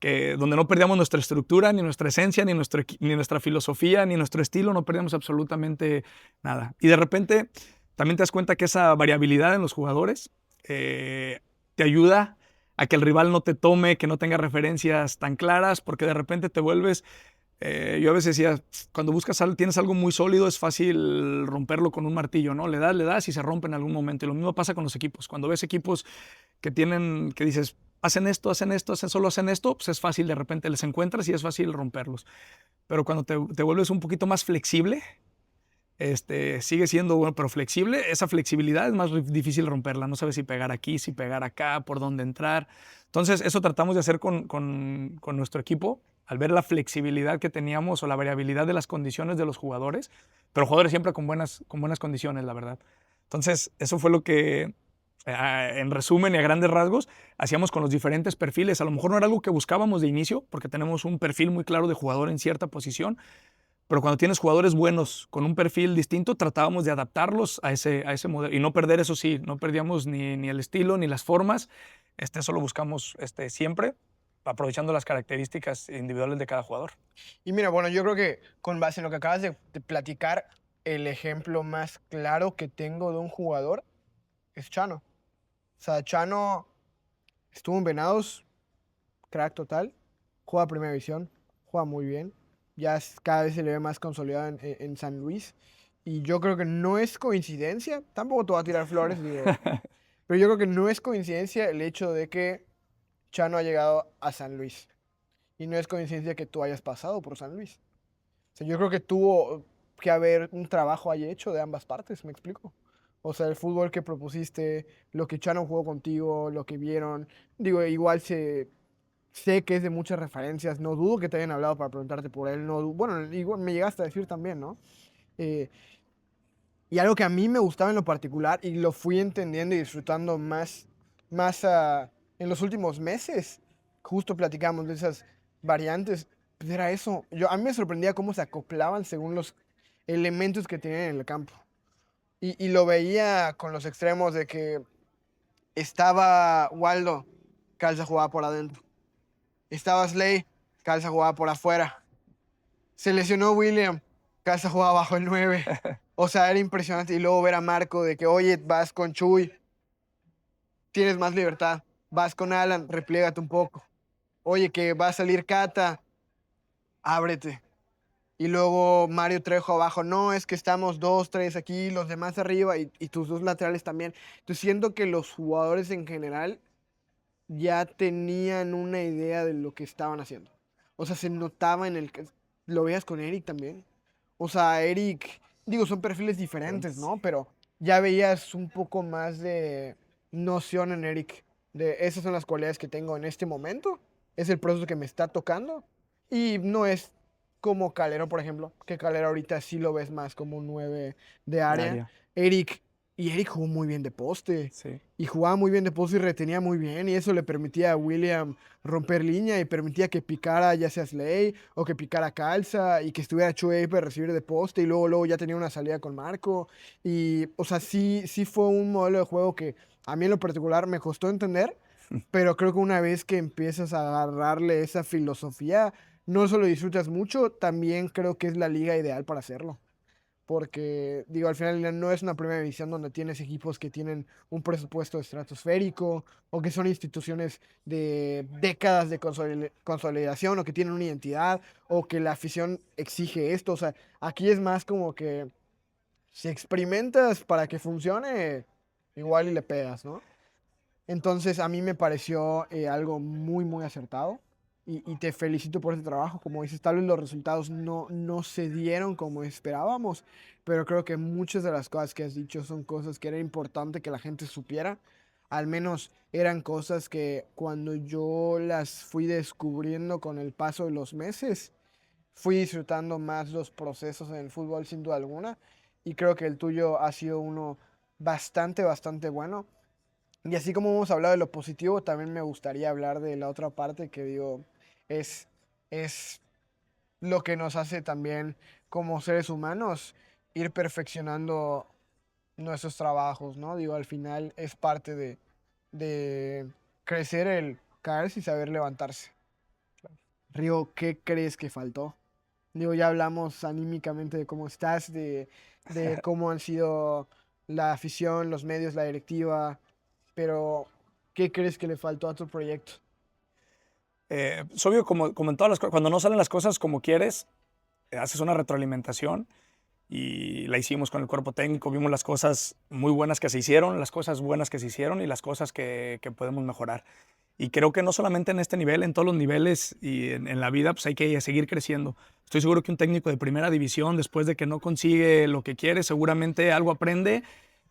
donde no perdíamos nuestra estructura, ni nuestra esencia, ni nuestra filosofía, ni nuestro estilo, no perdíamos absolutamente nada. Y de repente también te das cuenta que esa variabilidad en los jugadores te ayuda a que el rival no te tome, que no tenga referencias tan claras, porque de repente te vuelves... yo a veces decía, cuando tienes algo muy sólido, es fácil romperlo con un martillo, ¿no? Le das y se rompe en algún momento. Y lo mismo pasa con los equipos. Cuando ves equipos que dices, solo hacen esto, pues es fácil, de repente les encuentras y es fácil romperlos. Pero cuando te vuelves un poquito más flexible, sigue siendo bueno, pero flexible, esa flexibilidad es más difícil romperla. No sabes si pegar aquí, si pegar acá, por dónde entrar. Entonces, eso tratamos de hacer con nuestro equipo, al ver la flexibilidad que teníamos o la variabilidad de las condiciones de los jugadores, pero jugadores siempre con buenas condiciones, la verdad. Entonces, eso fue lo que En resumen y a grandes rasgos, hacíamos con los diferentes perfiles. A lo mejor no era algo que buscábamos de inicio, porque tenemos un perfil muy claro de jugador en cierta posición, pero cuando tienes jugadores buenos con un perfil distinto, tratábamos de adaptarlos a ese modelo y no perder, eso sí, no perdíamos ni el estilo ni las formas. Eso lo buscamos siempre, aprovechando las características individuales de cada jugador. Y mira, bueno, yo creo que con base en lo que acabas de platicar, el ejemplo más claro que tengo de un jugador es Chano. O sea, Chano estuvo en Venados, crack total, juega primera división, juega muy bien, cada vez se le ve más consolidado en San Luis. Y yo creo que no es coincidencia, tampoco te voy a tirar flores, digo, pero yo creo que no es coincidencia el hecho de que Chano ha llegado a San Luis. Y no es coincidencia que tú hayas pasado por San Luis. O sea, yo creo que tuvo que haber un trabajo ahí hecho de ambas partes, ¿me explico? O sea, el fútbol que propusiste, lo que Chano jugó contigo, lo que vieron. Digo, igual sé que es de muchas referencias, no dudo que te hayan hablado para preguntarte por él, bueno, igual me llegaste a decir también, ¿no? Eh, y algo que a mí me gustaba en lo particular y lo fui entendiendo y disfrutando más en los últimos meses, justo platicamos de esas variantes, pues era eso. A mí me sorprendía cómo se acoplaban según los elementos que tenían en el campo. Y lo veía con los extremos de que estaba Waldo, Calza jugaba por adentro. Estaba Slay, Calza jugaba por afuera. Se lesionó William, Calza jugaba bajo el 9. O sea, era impresionante. Y luego ver a Marco de que, oye, vas con Chuy, tienes más libertad. Vas con Alan, repliégate un poco. Oye, que va a salir Cata, ábrete. Y luego Mario Trejo abajo, no, es que estamos 2, 3 aquí, los demás arriba y tus dos laterales también. Entonces siento que los jugadores en general ya tenían una idea de lo que estaban haciendo. O sea, se notaba lo veías con Eric también. O sea, Eric, digo, son perfiles diferentes, ¿no? Pero ya veías un poco más de noción en Eric. De esas son las cualidades que tengo en este momento. Es el proceso que me está tocando. Y no es como Calero, por ejemplo, que Calero ahorita sí lo ves más como un 9 de área. Eric jugó muy bien de poste. Sí. Y jugaba muy bien de poste y retenía muy bien. Y eso le permitía a William romper línea y permitía que picara ya sea Slay o que picara Calza y que estuviera Chue para recibir de poste. Y luego ya tenía una salida con Marco. Y, o sea, sí fue un modelo de juego que a mí en lo particular me costó entender. Pero creo que una vez que empiezas a agarrarle esa filosofía, no solo disfrutas mucho, también creo que es la liga ideal para hacerlo. Porque, digo, al final no es una primera división donde tienes equipos que tienen un presupuesto estratosférico o que son instituciones de décadas de consolidación o que tienen una identidad o que la afición exige esto. O sea, aquí es más como que si experimentas para que funcione, igual y le pegas, ¿no? Entonces a mí me pareció algo muy, muy acertado y te felicito por este trabajo. Como dices, tal vez los resultados no se dieron como esperábamos, pero creo que muchas de las cosas que has dicho son cosas que era importante que la gente supiera. Al menos eran cosas que cuando yo las fui descubriendo con el paso de los meses, fui disfrutando más los procesos en el fútbol sin duda alguna. Y creo que el tuyo ha sido uno bastante, bastante bueno. Y así como hemos hablado de lo positivo, también me gustaría hablar de la otra parte que digo, es, es lo que nos hace también como seres humanos ir perfeccionando nuestros trabajos, ¿no? Digo, al final es parte de crecer el caerse y saber levantarse. Río, ¿qué crees que faltó? Digo, ya hablamos anímicamente de cómo estás, de cómo han sido la afición, los medios, la directiva, pero ¿qué crees que le faltó a tu proyecto? Es obvio, como en todas las cosas, cuando no salen las cosas como quieres, haces una retroalimentación y la hicimos con el cuerpo técnico, vimos las cosas muy buenas que se hicieron, las cosas buenas que se hicieron y las cosas que podemos mejorar. Y creo que no solamente en este nivel, en todos los niveles y en la vida, pues hay que seguir creciendo. Estoy seguro que un técnico de primera división, después de que no consigue lo que quiere, seguramente algo aprende,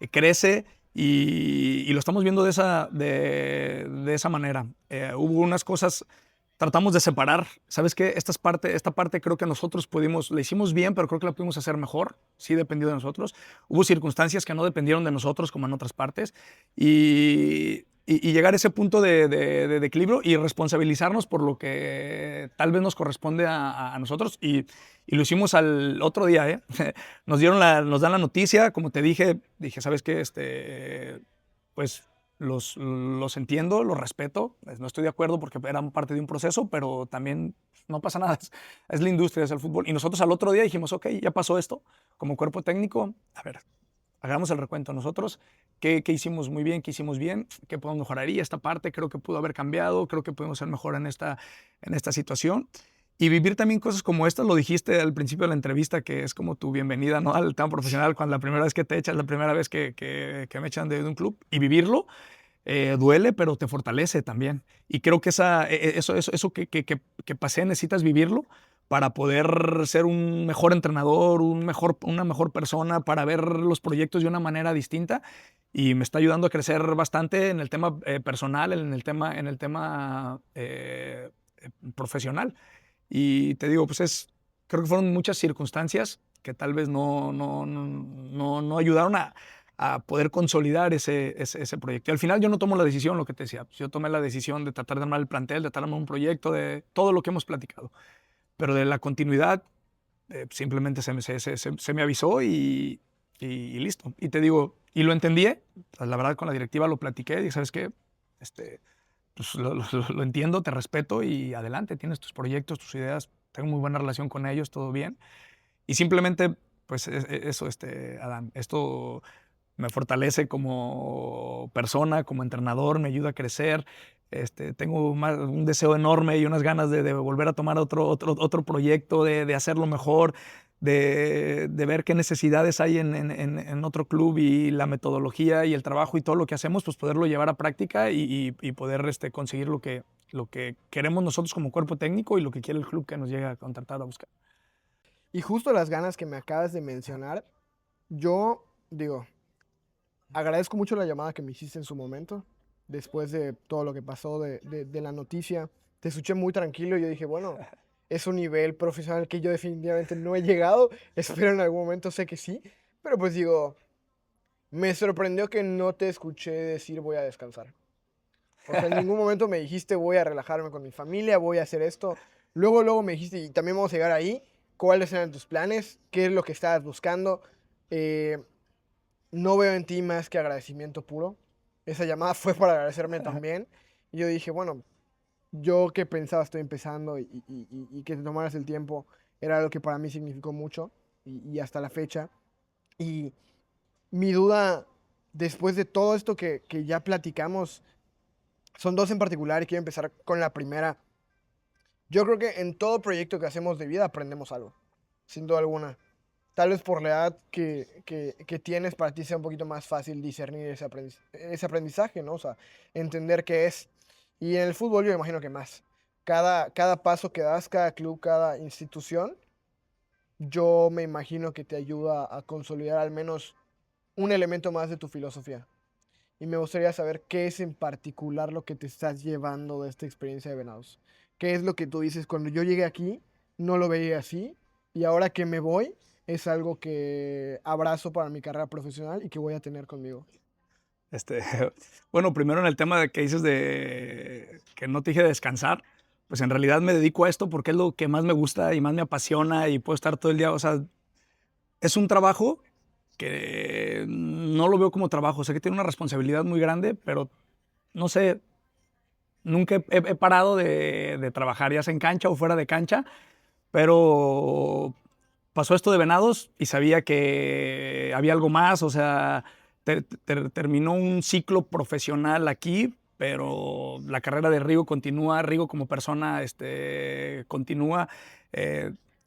crece y lo estamos viendo de esa manera. Hubo unas cosas tratamos de separar. ¿Sabes qué? Esta parte creo que nosotros la hicimos bien, pero creo que la pudimos hacer mejor. Sí dependió de nosotros. Hubo circunstancias que no dependieron de nosotros, como en otras partes. Y llegar a ese punto de equilibrio y responsabilizarnos por lo que tal vez nos corresponde a nosotros. Y lo hicimos al otro día, ¿eh? Nos dan la noticia, como te dije, ¿sabes qué? Pues los entiendo, los respeto. No estoy de acuerdo porque eran parte de un proceso, pero también no pasa nada. Es la industria, es el fútbol. Y nosotros al otro día dijimos, ok, ya pasó esto. Como cuerpo técnico, a ver, hagamos el recuento nosotros. ¿Qué hicimos muy bien? ¿Qué hicimos bien? ¿Qué podemos mejorar? Y esta parte creo que pudo haber cambiado. Creo que podemos ser mejor en esta situación. Y vivir también cosas como estas, lo dijiste al principio de la entrevista, que es como tu bienvenida, ¿no?, al tema profesional, cuando la primera vez que te echas, la primera vez que me echan de un club. Y vivirlo duele, pero te fortalece también. Y creo que eso que pasé necesitas vivirlo para poder ser un mejor entrenador, una mejor persona, para ver los proyectos de una manera distinta. Y me está ayudando a crecer bastante en el tema personal, en el tema profesional. Y te digo, pues creo que fueron muchas circunstancias que tal vez no ayudaron a poder consolidar ese proyecto. Y al final yo no tomo la decisión, lo que te decía. Yo tomé la decisión de tratar de armar el plantel, de tratar de armar un proyecto, de todo lo que hemos platicado. Pero de la continuidad, simplemente se me avisó y listo. Y te digo, y lo entendí, la verdad con la directiva lo platiqué, dije, ¿sabes qué? Pues lo entiendo, te respeto y adelante, tienes tus proyectos, tus ideas, tengo muy buena relación con ellos, todo bien. Y simplemente, pues eso, Adán, esto me fortalece como persona, como entrenador, me ayuda a crecer. Tengo un deseo enorme y unas ganas de volver a tomar otro proyecto, de hacerlo mejor, de ver qué necesidades hay en otro club y la metodología y el trabajo y todo lo que hacemos, pues poderlo llevar a práctica y poder conseguir lo que queremos nosotros como cuerpo técnico y lo que quiere el club que nos llega a contratar a buscar. Y justo las ganas que me acabas de mencionar, yo digo, agradezco mucho la llamada que me hiciste en su momento, después de todo lo que pasó de la noticia. Te escuché muy tranquilo y yo dije, bueno, es un nivel profesional que yo definitivamente no he llegado. Espero en algún momento, sé que sí. Pero pues digo, me sorprendió que no te escuché decir voy a descansar. O sea, en ningún momento me dijiste voy a relajarme con mi familia, voy a hacer esto. Luego me dijiste, y también vamos a llegar ahí, ¿cuáles eran tus planes? ¿Qué es lo que estabas buscando? No veo en ti más que agradecimiento puro. Esa llamada fue para agradecerme también. Y yo dije, bueno, yo que pensaba estoy empezando y que te tomaras el tiempo era algo que para mí significó mucho y hasta la fecha. Y mi duda, después de todo esto que ya platicamos, son dos en particular y quiero empezar con la primera. Yo creo que en todo proyecto que hacemos de vida aprendemos algo, sin duda alguna. Tal vez por la edad que tienes, para ti sea un poquito más fácil discernir ese aprendizaje, ¿no? O sea, entender qué es. Y en el fútbol yo me imagino que más. Cada paso que das, cada club, cada institución, yo me imagino que te ayuda a consolidar al menos un elemento más de tu filosofía. Y me gustaría saber qué es en particular lo que te estás llevando de esta experiencia de Venados. ¿Qué es lo que tú dices? Cuando yo llegué aquí, no lo veía así. Y ahora que me voy, es algo que abrazo para mi carrera profesional y que voy a tener conmigo. Este, bueno, primero en el tema de que dices de que no te dije descansar, pues en realidad me dedico a esto porque es lo que más me gusta y más me apasiona y puedo estar todo el día, o sea, es un trabajo que no lo veo como trabajo, sé que tiene una responsabilidad muy grande, pero no sé, nunca he parado de trabajar, ya sea en cancha o fuera de cancha, pero pasó esto de Venados y sabía que había algo más, o sea, terminó un ciclo profesional aquí, pero la carrera de Rigo continúa, Rigo como persona continúa,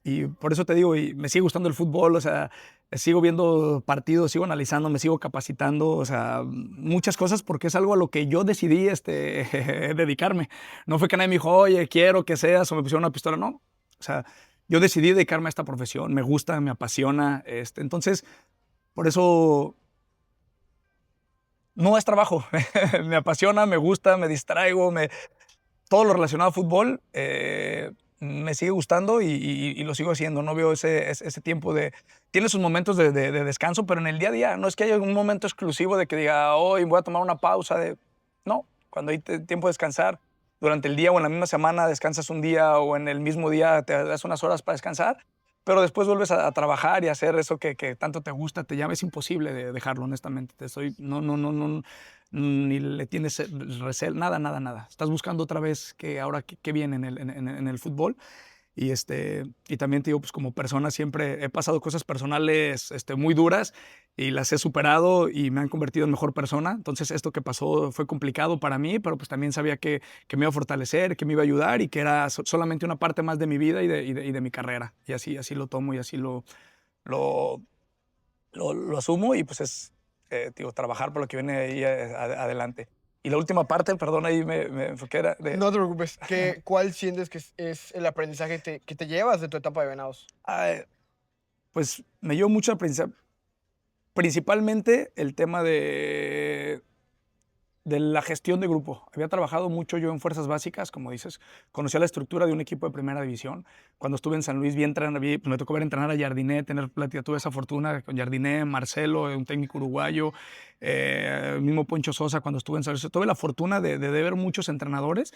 y por eso te digo, y me sigue gustando el fútbol, o sea, sigo viendo partidos, sigo analizando, me sigo capacitando, o sea, muchas cosas porque es algo a lo que yo decidí dedicarme. No fue que nadie me dijo, oye, quiero que seas, o me pusieron una pistola, no. O sea, yo decidí dedicarme a esta profesión, me gusta, me apasiona, entonces, por eso no es trabajo, me apasiona, me gusta, me distraigo, todo lo relacionado a fútbol me sigue gustando y lo sigo haciendo. No veo ese tiempo de... Tiene sus momentos de descanso, pero en el día a día no es que haya un momento exclusivo de que diga, hoy voy a tomar una pausa. No, cuando hay tiempo de descansar, durante el día o en la misma semana descansas un día o en el mismo día te das unas horas para descansar, pero después vuelves a trabajar y a hacer eso que tanto te gusta, te llama. Es imposible dejarlo, honestamente. No, ni le tienes recel, nada. Estás buscando otra vez que ahora qué viene en el fútbol. Y también te digo, pues como persona siempre he pasado cosas personales muy duras y las he superado y me han convertido en mejor persona. Entonces esto que pasó fue complicado para mí, pero pues también sabía que me iba a fortalecer, que me iba a ayudar y que era solamente una parte más de mi vida y de mi carrera. Y así lo tomo y así lo asumo y pues es, digo, trabajar por lo que viene ahí adelante. Y la última parte, perdón, ahí me enfoqué, era de... No te preocupes. ¿Cuál sientes que es el aprendizaje que te llevas de tu etapa de Venados? Pues me llevo mucho principalmente el tema de la gestión de grupo. Había trabajado mucho yo en fuerzas básicas, como dices. Conocía la estructura de un equipo de primera división. Cuando estuve en San Luis, pues me tocó ver entrenar a Jardiné, tener plática. Tuve esa fortuna con Jardiné, Marcelo, un técnico uruguayo, el mismo Poncho Sosa cuando estuve en San Luis. Tuve la fortuna de ver muchos entrenadores,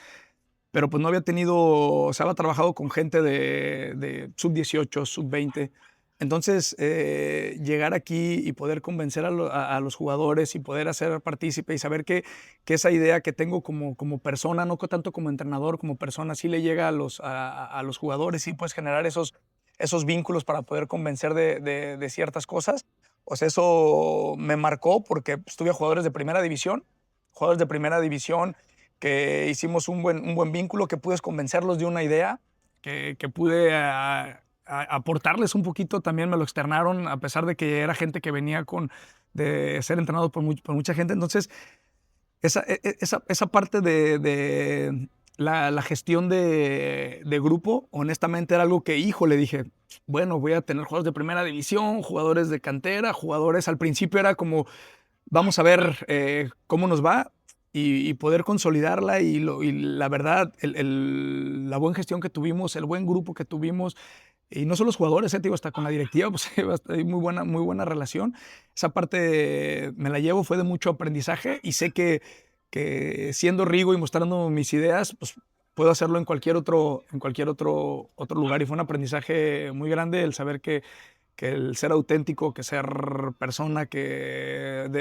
pero pues no había tenido, o sea, había trabajado con gente de sub-18, sub-20. Entonces, llegar aquí y poder convencer a los jugadores y poder hacer partícipe y saber que esa idea que tengo como persona, no tanto como entrenador, como persona, sí le llega a los jugadores y puedes generar esos vínculos para poder convencer de ciertas cosas. O sea, eso me marcó porque pues, tuve jugadores de primera división que hicimos un buen vínculo, que pude convencerlos de una idea, que pude aportarles un poquito, también me lo externaron, a pesar de que era gente que venía de ser entrenado por mucha gente. Entonces, esa parte de la gestión de grupo, honestamente era algo que, le dije, bueno, voy a tener jugadores de primera división, jugadores de cantera, jugadores, al principio era como, vamos a ver cómo nos va y poder consolidarla y la verdad, la buena gestión que tuvimos, el buen grupo que tuvimos, y no solo los jugadores, digo, hasta con la directiva, pues hay muy buena relación. Esa parte me la llevo, fue de mucho aprendizaje y sé que siendo Rigo y mostrando mis ideas, pues puedo hacerlo en cualquier otro lugar. Y fue un aprendizaje muy grande el saber que el ser auténtico, que ser persona, ser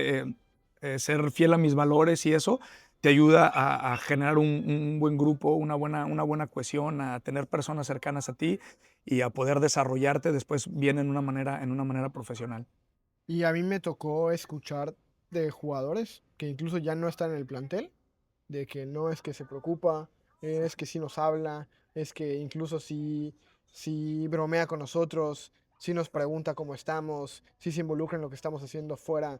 fiel a mis valores y eso te ayuda a generar un buen grupo, una buena cohesión, a tener personas cercanas a ti y a poder desarrollarte después bien en una manera profesional. Y a mí me tocó escuchar de jugadores que incluso ya no están en el plantel, de que no es que se preocupa, es que sí nos habla, es que incluso sí bromea con nosotros, sí nos pregunta cómo estamos, sí se involucra en lo que estamos haciendo fuera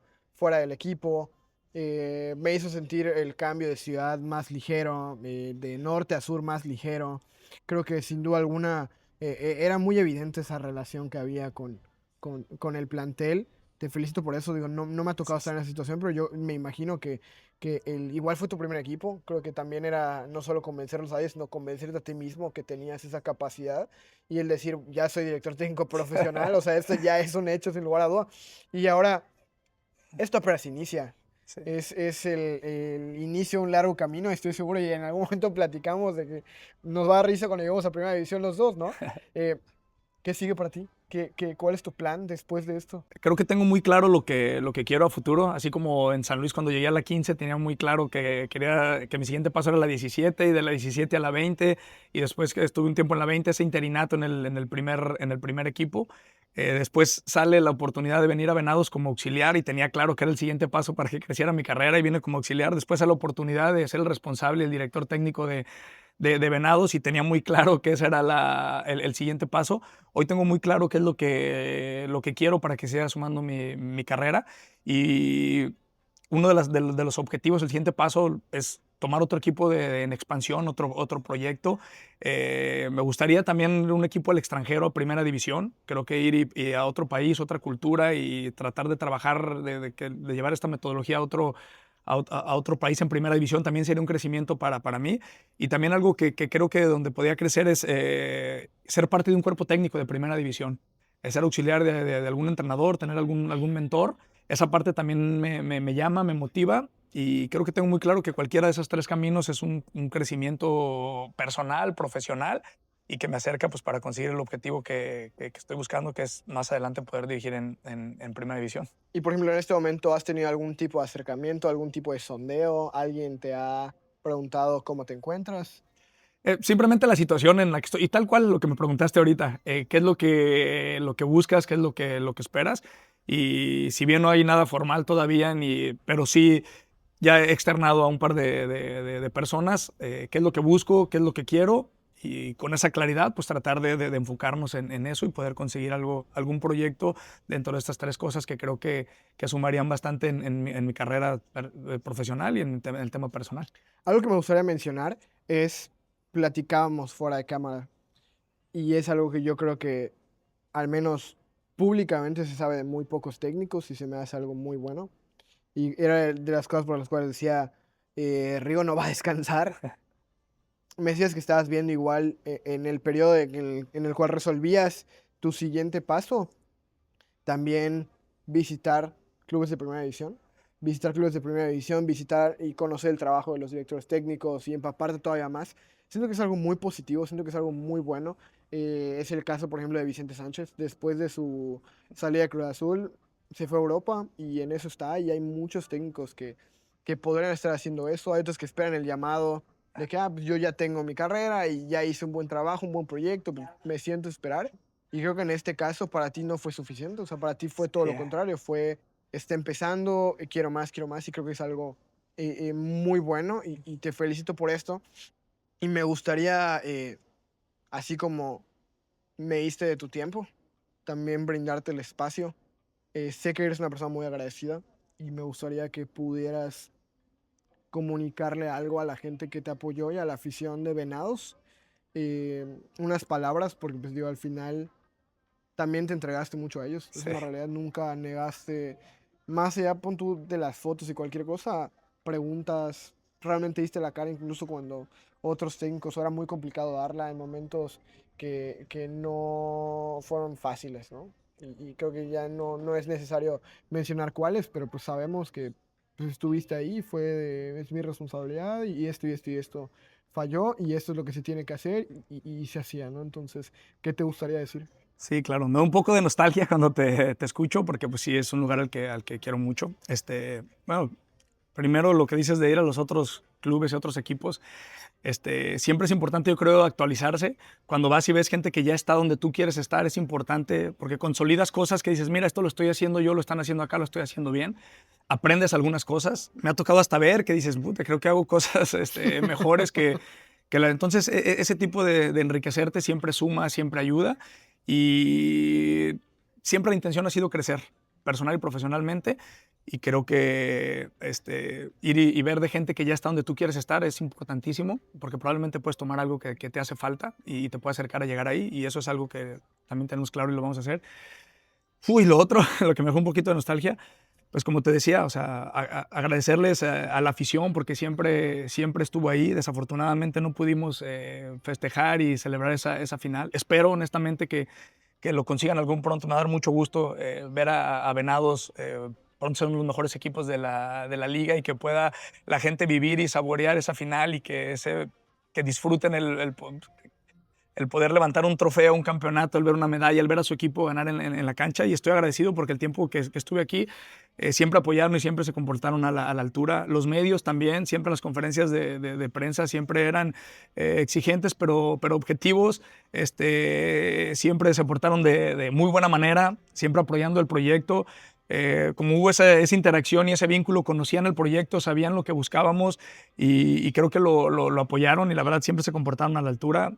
del equipo. Me hizo sentir el cambio de ciudad más ligero, de norte a sur más ligero. Creo que sin duda alguna era muy evidente esa relación que había con el plantel. Te felicito por eso, digo, no me ha tocado estar en esa situación, pero yo me imagino que igual fue tu primer equipo, creo que también era no solo convencerlos a ellos, sino convencerte a ti mismo que tenías esa capacidad y el decir, ya soy director técnico profesional, o sea, esto ya es un hecho sin lugar a duda. Y ahora, esto apenas inicia, Sí. es el inicio de un largo camino, estoy seguro, y en algún momento platicamos de que nos va a dar risa cuando lleguemos a primera división los dos, ¿no? ¿Qué sigue para ti? ¿Cuál es tu plan después de esto? Creo que tengo muy claro lo que quiero a futuro, así como en San Luis cuando llegué a la 15 tenía muy claro que quería que mi siguiente paso era la 17 y de la 17 a la 20 y después que estuve un tiempo en la 20, ese interinato en el primer equipo. Después sale la oportunidad de venir a Venados como auxiliar y tenía claro que era el siguiente paso para que creciera mi carrera y vine como auxiliar. Después sale la oportunidad de ser el responsable, el director técnico de Venados y tenía muy claro que ese era el siguiente paso. Hoy tengo muy claro qué es lo que quiero para que siga sumando mi carrera y uno de los objetivos, el siguiente paso es tomar otro equipo en expansión, otro proyecto. Me gustaría también un equipo al extranjero, primera división. Creo que ir y a otro país, otra cultura y tratar de trabajar, de llevar esta metodología a otro país en primera división también sería un crecimiento para mí. Y también algo que creo que donde podía crecer es ser parte de un cuerpo técnico de primera división. Ser auxiliar de algún entrenador, tener algún mentor. Esa parte también me llama, me motiva. Y creo que tengo muy claro que cualquiera de esos tres caminos es un crecimiento personal, profesional, y que me acerca pues, para conseguir el objetivo que estoy buscando, que es más adelante poder dirigir en primera división. Y por ejemplo, en este momento, ¿has tenido algún tipo de acercamiento, algún tipo de sondeo? ¿Alguien te ha preguntado cómo te encuentras? Simplemente la situación en la que estoy, y tal cual lo que me preguntaste ahorita, qué es lo que buscas, qué es lo que esperas. Y si bien no hay nada formal todavía, pero sí ya he externado a un par de personas qué es lo que busco, qué es lo que quiero, y con esa claridad pues tratar de enfocarnos en eso y poder conseguir algún proyecto dentro de estas tres cosas que creo que sumarían bastante en mi carrera profesional y en el tema personal. Algo que me gustaría mencionar es, platicábamos fuera de cámara, y es algo que yo creo que al menos públicamente se sabe de muy pocos técnicos y se me hace algo muy bueno. Y era de las cosas por las cuales decía, Rigo no va a descansar. Me decías que estabas viendo igual en el periodo en el cual resolvías tu siguiente paso, también visitar clubes de primera división. Visitar clubes de primera división, visitar y conocer el trabajo de los directores técnicos y empaparte todavía más. Siento que es algo muy positivo, siento que es algo muy bueno. Es el caso, por ejemplo, de Vicente Sánchez. Después de su salida de Cruz Azul, se fue a Europa y en eso está. Y hay muchos técnicos que podrían estar haciendo eso. Hay otros que esperan el llamado de que pues yo ya tengo mi carrera y ya hice un buen trabajo, un buen proyecto, pues me siento a esperar. Y creo que en este caso para ti no fue suficiente. O sea, para ti fue todo lo contrario. Fue, está empezando, quiero más, y creo que es algo muy bueno y te felicito por esto. Y me gustaría, así como me diste de tu tiempo, también brindarte el espacio. Sé que eres una persona muy agradecida y me gustaría que pudieras comunicarle algo a la gente que te apoyó y a la afición de Venados. Unas palabras, porque pues digo, al final también te entregaste mucho a ellos. Es Sí. una realidad, nunca negaste, más allá pon tú de las fotos y cualquier cosa, preguntas, realmente diste la cara incluso cuando otros técnicos era muy complicado darla en momentos que no fueron fáciles, ¿no? Y creo que ya no es necesario mencionar cuáles, pero pues sabemos que pues, estuviste ahí, es mi responsabilidad y esto y esto y esto falló y esto es lo que se tiene que hacer y se hacía, ¿no? Entonces, ¿qué te gustaría decir? Sí, claro. Me da un poco de nostalgia cuando te escucho, porque pues sí, es un lugar al que quiero mucho. Bueno, primero lo que dices de ir a los otros clubes y otros equipos, siempre es importante, yo creo, actualizarse. Cuando vas y ves gente que ya está donde tú quieres estar, es importante porque consolidas cosas que dices, mira, esto lo estoy haciendo yo, lo están haciendo acá, lo estoy haciendo bien. Aprendes algunas cosas. Me ha tocado hasta ver que dices, puta, creo que hago cosas mejores entonces, ese tipo de enriquecerte siempre suma, siempre ayuda. Y siempre la intención ha sido crecer personal y profesionalmente. Y creo que ir y ver de gente que ya está donde tú quieres estar es importantísimo, porque probablemente puedes tomar algo que te hace falta y te puede acercar a llegar ahí. Y eso es algo que también tenemos claro y lo vamos a hacer. Y lo otro, lo que me dejó un poquito de nostalgia, pues como te decía, o sea, agradecerles a la afición porque siempre estuvo ahí. Desafortunadamente no pudimos festejar y celebrar esa final. Espero honestamente que lo consigan algún pronto. Me va a dar mucho gusto ver a Venados pronto ser uno de los mejores equipos de la liga y que pueda la gente vivir y saborear esa final y que disfruten el poder levantar un trofeo, un campeonato, el ver una medalla, el ver a su equipo ganar en la cancha. Y estoy agradecido porque el tiempo que estuve aquí siempre apoyaron y siempre se comportaron a la altura. Los medios también, siempre las conferencias de prensa siempre eran exigentes pero objetivos. Siempre se portaron de muy buena manera, siempre apoyando el proyecto. Como hubo esa interacción y ese vínculo, conocían el proyecto, sabían lo que buscábamos y creo que lo apoyaron y la verdad siempre se comportaron a la altura.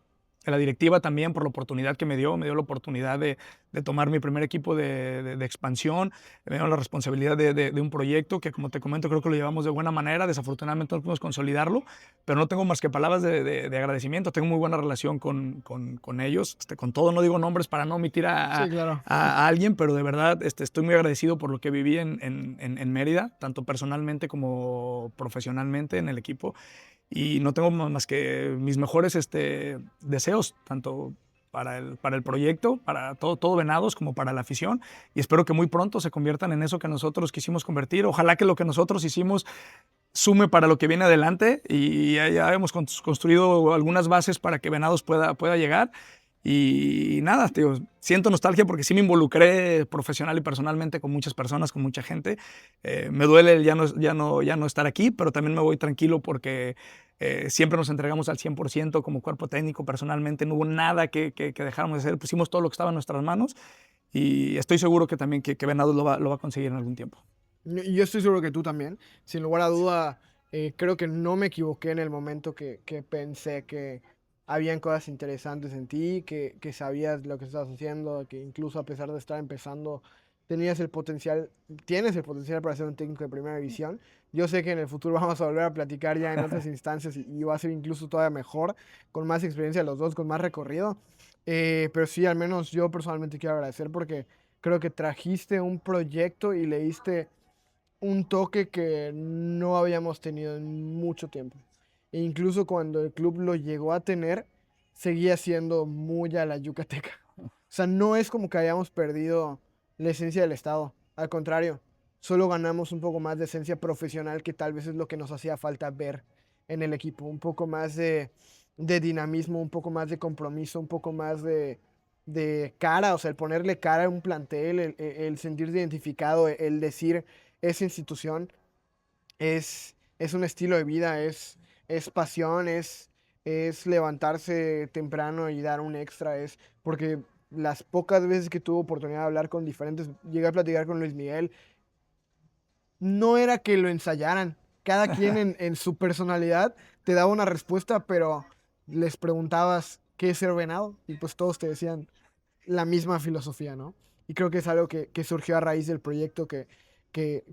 la directiva también por la oportunidad que me dio la oportunidad de tomar mi primer equipo de expansión, me dio la responsabilidad de un proyecto que, como te comento, creo que lo llevamos de buena manera. Desafortunadamente no pudimos consolidarlo, pero no tengo más que palabras de agradecimiento. Tengo muy buena relación con ellos, con todo. No digo nombres para no omitir Sí, claro. a alguien, pero de verdad estoy muy agradecido por lo que viví en Mérida, tanto personalmente como profesionalmente en el equipo. Y no tengo más que mis mejores deseos, tanto para el proyecto, para todo Venados, como para la afición. Y espero que muy pronto se conviertan en eso que nosotros quisimos convertir. Ojalá que lo que nosotros hicimos sume para lo que viene adelante, y ya hemos construido algunas bases para que Venados pueda llegar. Y nada, tío, siento nostalgia porque sí me involucré profesional y personalmente con muchas personas, con mucha gente. Me duele ya no estar aquí, pero también me voy tranquilo porque siempre nos entregamos al 100% como cuerpo técnico. Personalmente no hubo nada que dejáramos de hacer, pusimos todo lo que estaba en nuestras manos, y estoy seguro que también que Venados lo va a conseguir en algún tiempo. Y yo estoy seguro que tú también. Sin lugar a duda, creo que no me equivoqué en el momento que pensé que habían cosas interesantes en ti, que sabías lo que estabas haciendo, que incluso a pesar de estar empezando, tienes el potencial para ser un técnico de primera división. Yo sé que en el futuro vamos a volver a platicar ya en otras instancias y va a ser incluso todavía mejor, con más experiencia los dos, con más recorrido. Pero sí, al menos yo personalmente quiero agradecer porque creo que trajiste un proyecto y le diste un toque que no habíamos tenido en mucho tiempo. E incluso cuando el club lo llegó a tener, seguía siendo muy a la yucateca. O sea, no es como que hayamos perdido la esencia del Estado. Al contrario, solo ganamos un poco más de esencia profesional, que tal vez es lo que nos hacía falta ver en el equipo. Un poco más de dinamismo, un poco más de compromiso, un poco más de cara, o sea, el ponerle cara a un plantel, el sentirse identificado, el decir esa institución es un estilo de vida, es pasión, es levantarse temprano y dar un extra, es porque las pocas veces que tuve oportunidad de hablar con diferentes, llegué a platicar con Luis Miguel, no era que lo ensayaran, cada quien en su personalidad te daba una respuesta, pero les preguntabas qué es ser venado y pues todos te decían la misma filosofía, ¿no? Y creo que es algo que surgió a raíz del proyecto que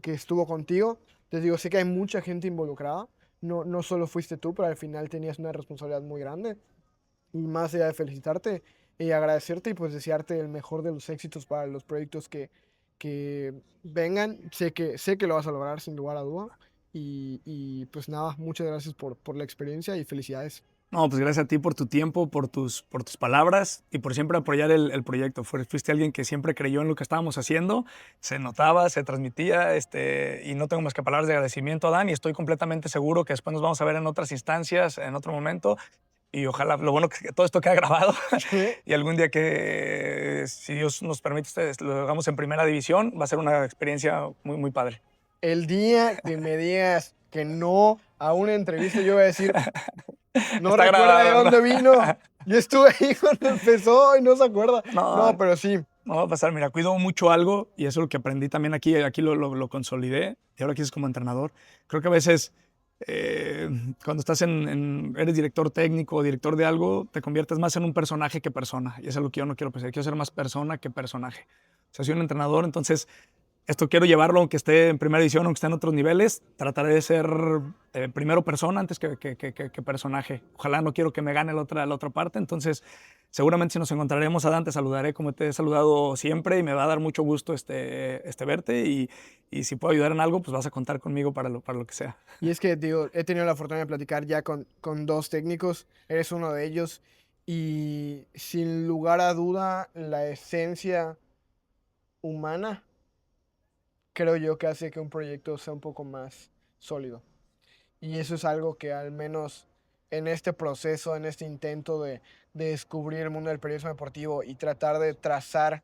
estuvo contigo. Te digo, sé que hay mucha gente involucrada, no solo fuiste tú, pero al final tenías una responsabilidad muy grande. Y más allá de felicitarte y agradecerte y pues desearte el mejor de los éxitos para los proyectos que vengan, sé que lo vas a lograr sin lugar a duda. Y pues nada, muchas gracias por la experiencia y felicidades. No, pues gracias a ti por tu tiempo, por tus palabras y por siempre apoyar el proyecto. Fuiste alguien que siempre creyó en lo que estábamos haciendo, se notaba, se transmitía, y no tengo más que palabras de agradecimiento a Dan, y estoy completamente seguro que después nos vamos a ver en otras instancias, en otro momento, y ojalá, lo bueno que todo esto queda grabado y algún día que, si Dios nos permite, lo hagamos en primera división, va a ser una experiencia muy, muy padre. El día que me digas que no a una entrevista, yo voy a decir, no Está recuerda de grabado, ¿no? dónde vino. Yo estuve ahí cuando empezó y no se acuerda. No, No, pero sí. no va a pasar. Mira, cuido mucho algo, y eso es lo que aprendí también aquí. Aquí lo consolidé, y ahora aquí es como entrenador. Creo que a veces cuando estás eres director técnico o director de algo, te conviertes más en un personaje que persona. Y eso es lo que yo no quiero pensar. Quiero ser más persona que personaje. O sea, soy un entrenador, entonces esto quiero llevarlo, aunque esté en primera división, aunque esté en otros niveles. Trataré de ser primero persona antes que personaje. Ojalá, no quiero que me gane la otra parte. Entonces, seguramente si nos encontraremos, Adán, te saludaré como te he saludado siempre, y me va a dar mucho gusto verte. Y si puedo ayudar en algo, pues vas a contar conmigo para lo que sea. Y es que, digo, he tenido la fortuna de platicar ya con dos técnicos. Eres uno de ellos. Y sin lugar a duda, la esencia humana creo yo que hace que un proyecto sea un poco más sólido. Y eso es algo que al menos en este proceso, en este intento de descubrir el mundo del periodismo deportivo y tratar de trazar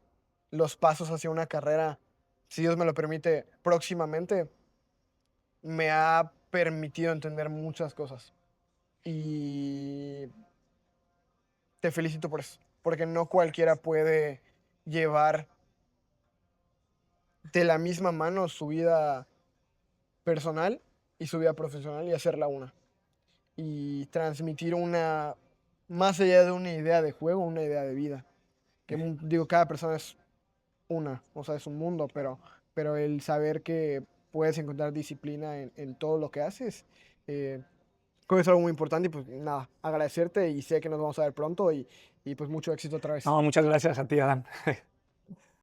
los pasos hacia una carrera, si Dios me lo permite, próximamente, me ha permitido entender muchas cosas. Y te felicito por eso, porque no cualquiera puede llevar de la misma mano su vida personal y su vida profesional y hacerla una. Y transmitir más allá de una idea de juego, una idea de vida. Que digo, cada persona es una, o sea, es un mundo, pero el saber que puedes encontrar disciplina en todo lo que haces, creo que es algo muy importante y pues nada, agradecerte y sé que nos vamos a ver pronto y pues mucho éxito otra vez. No, muchas gracias a ti, Adán.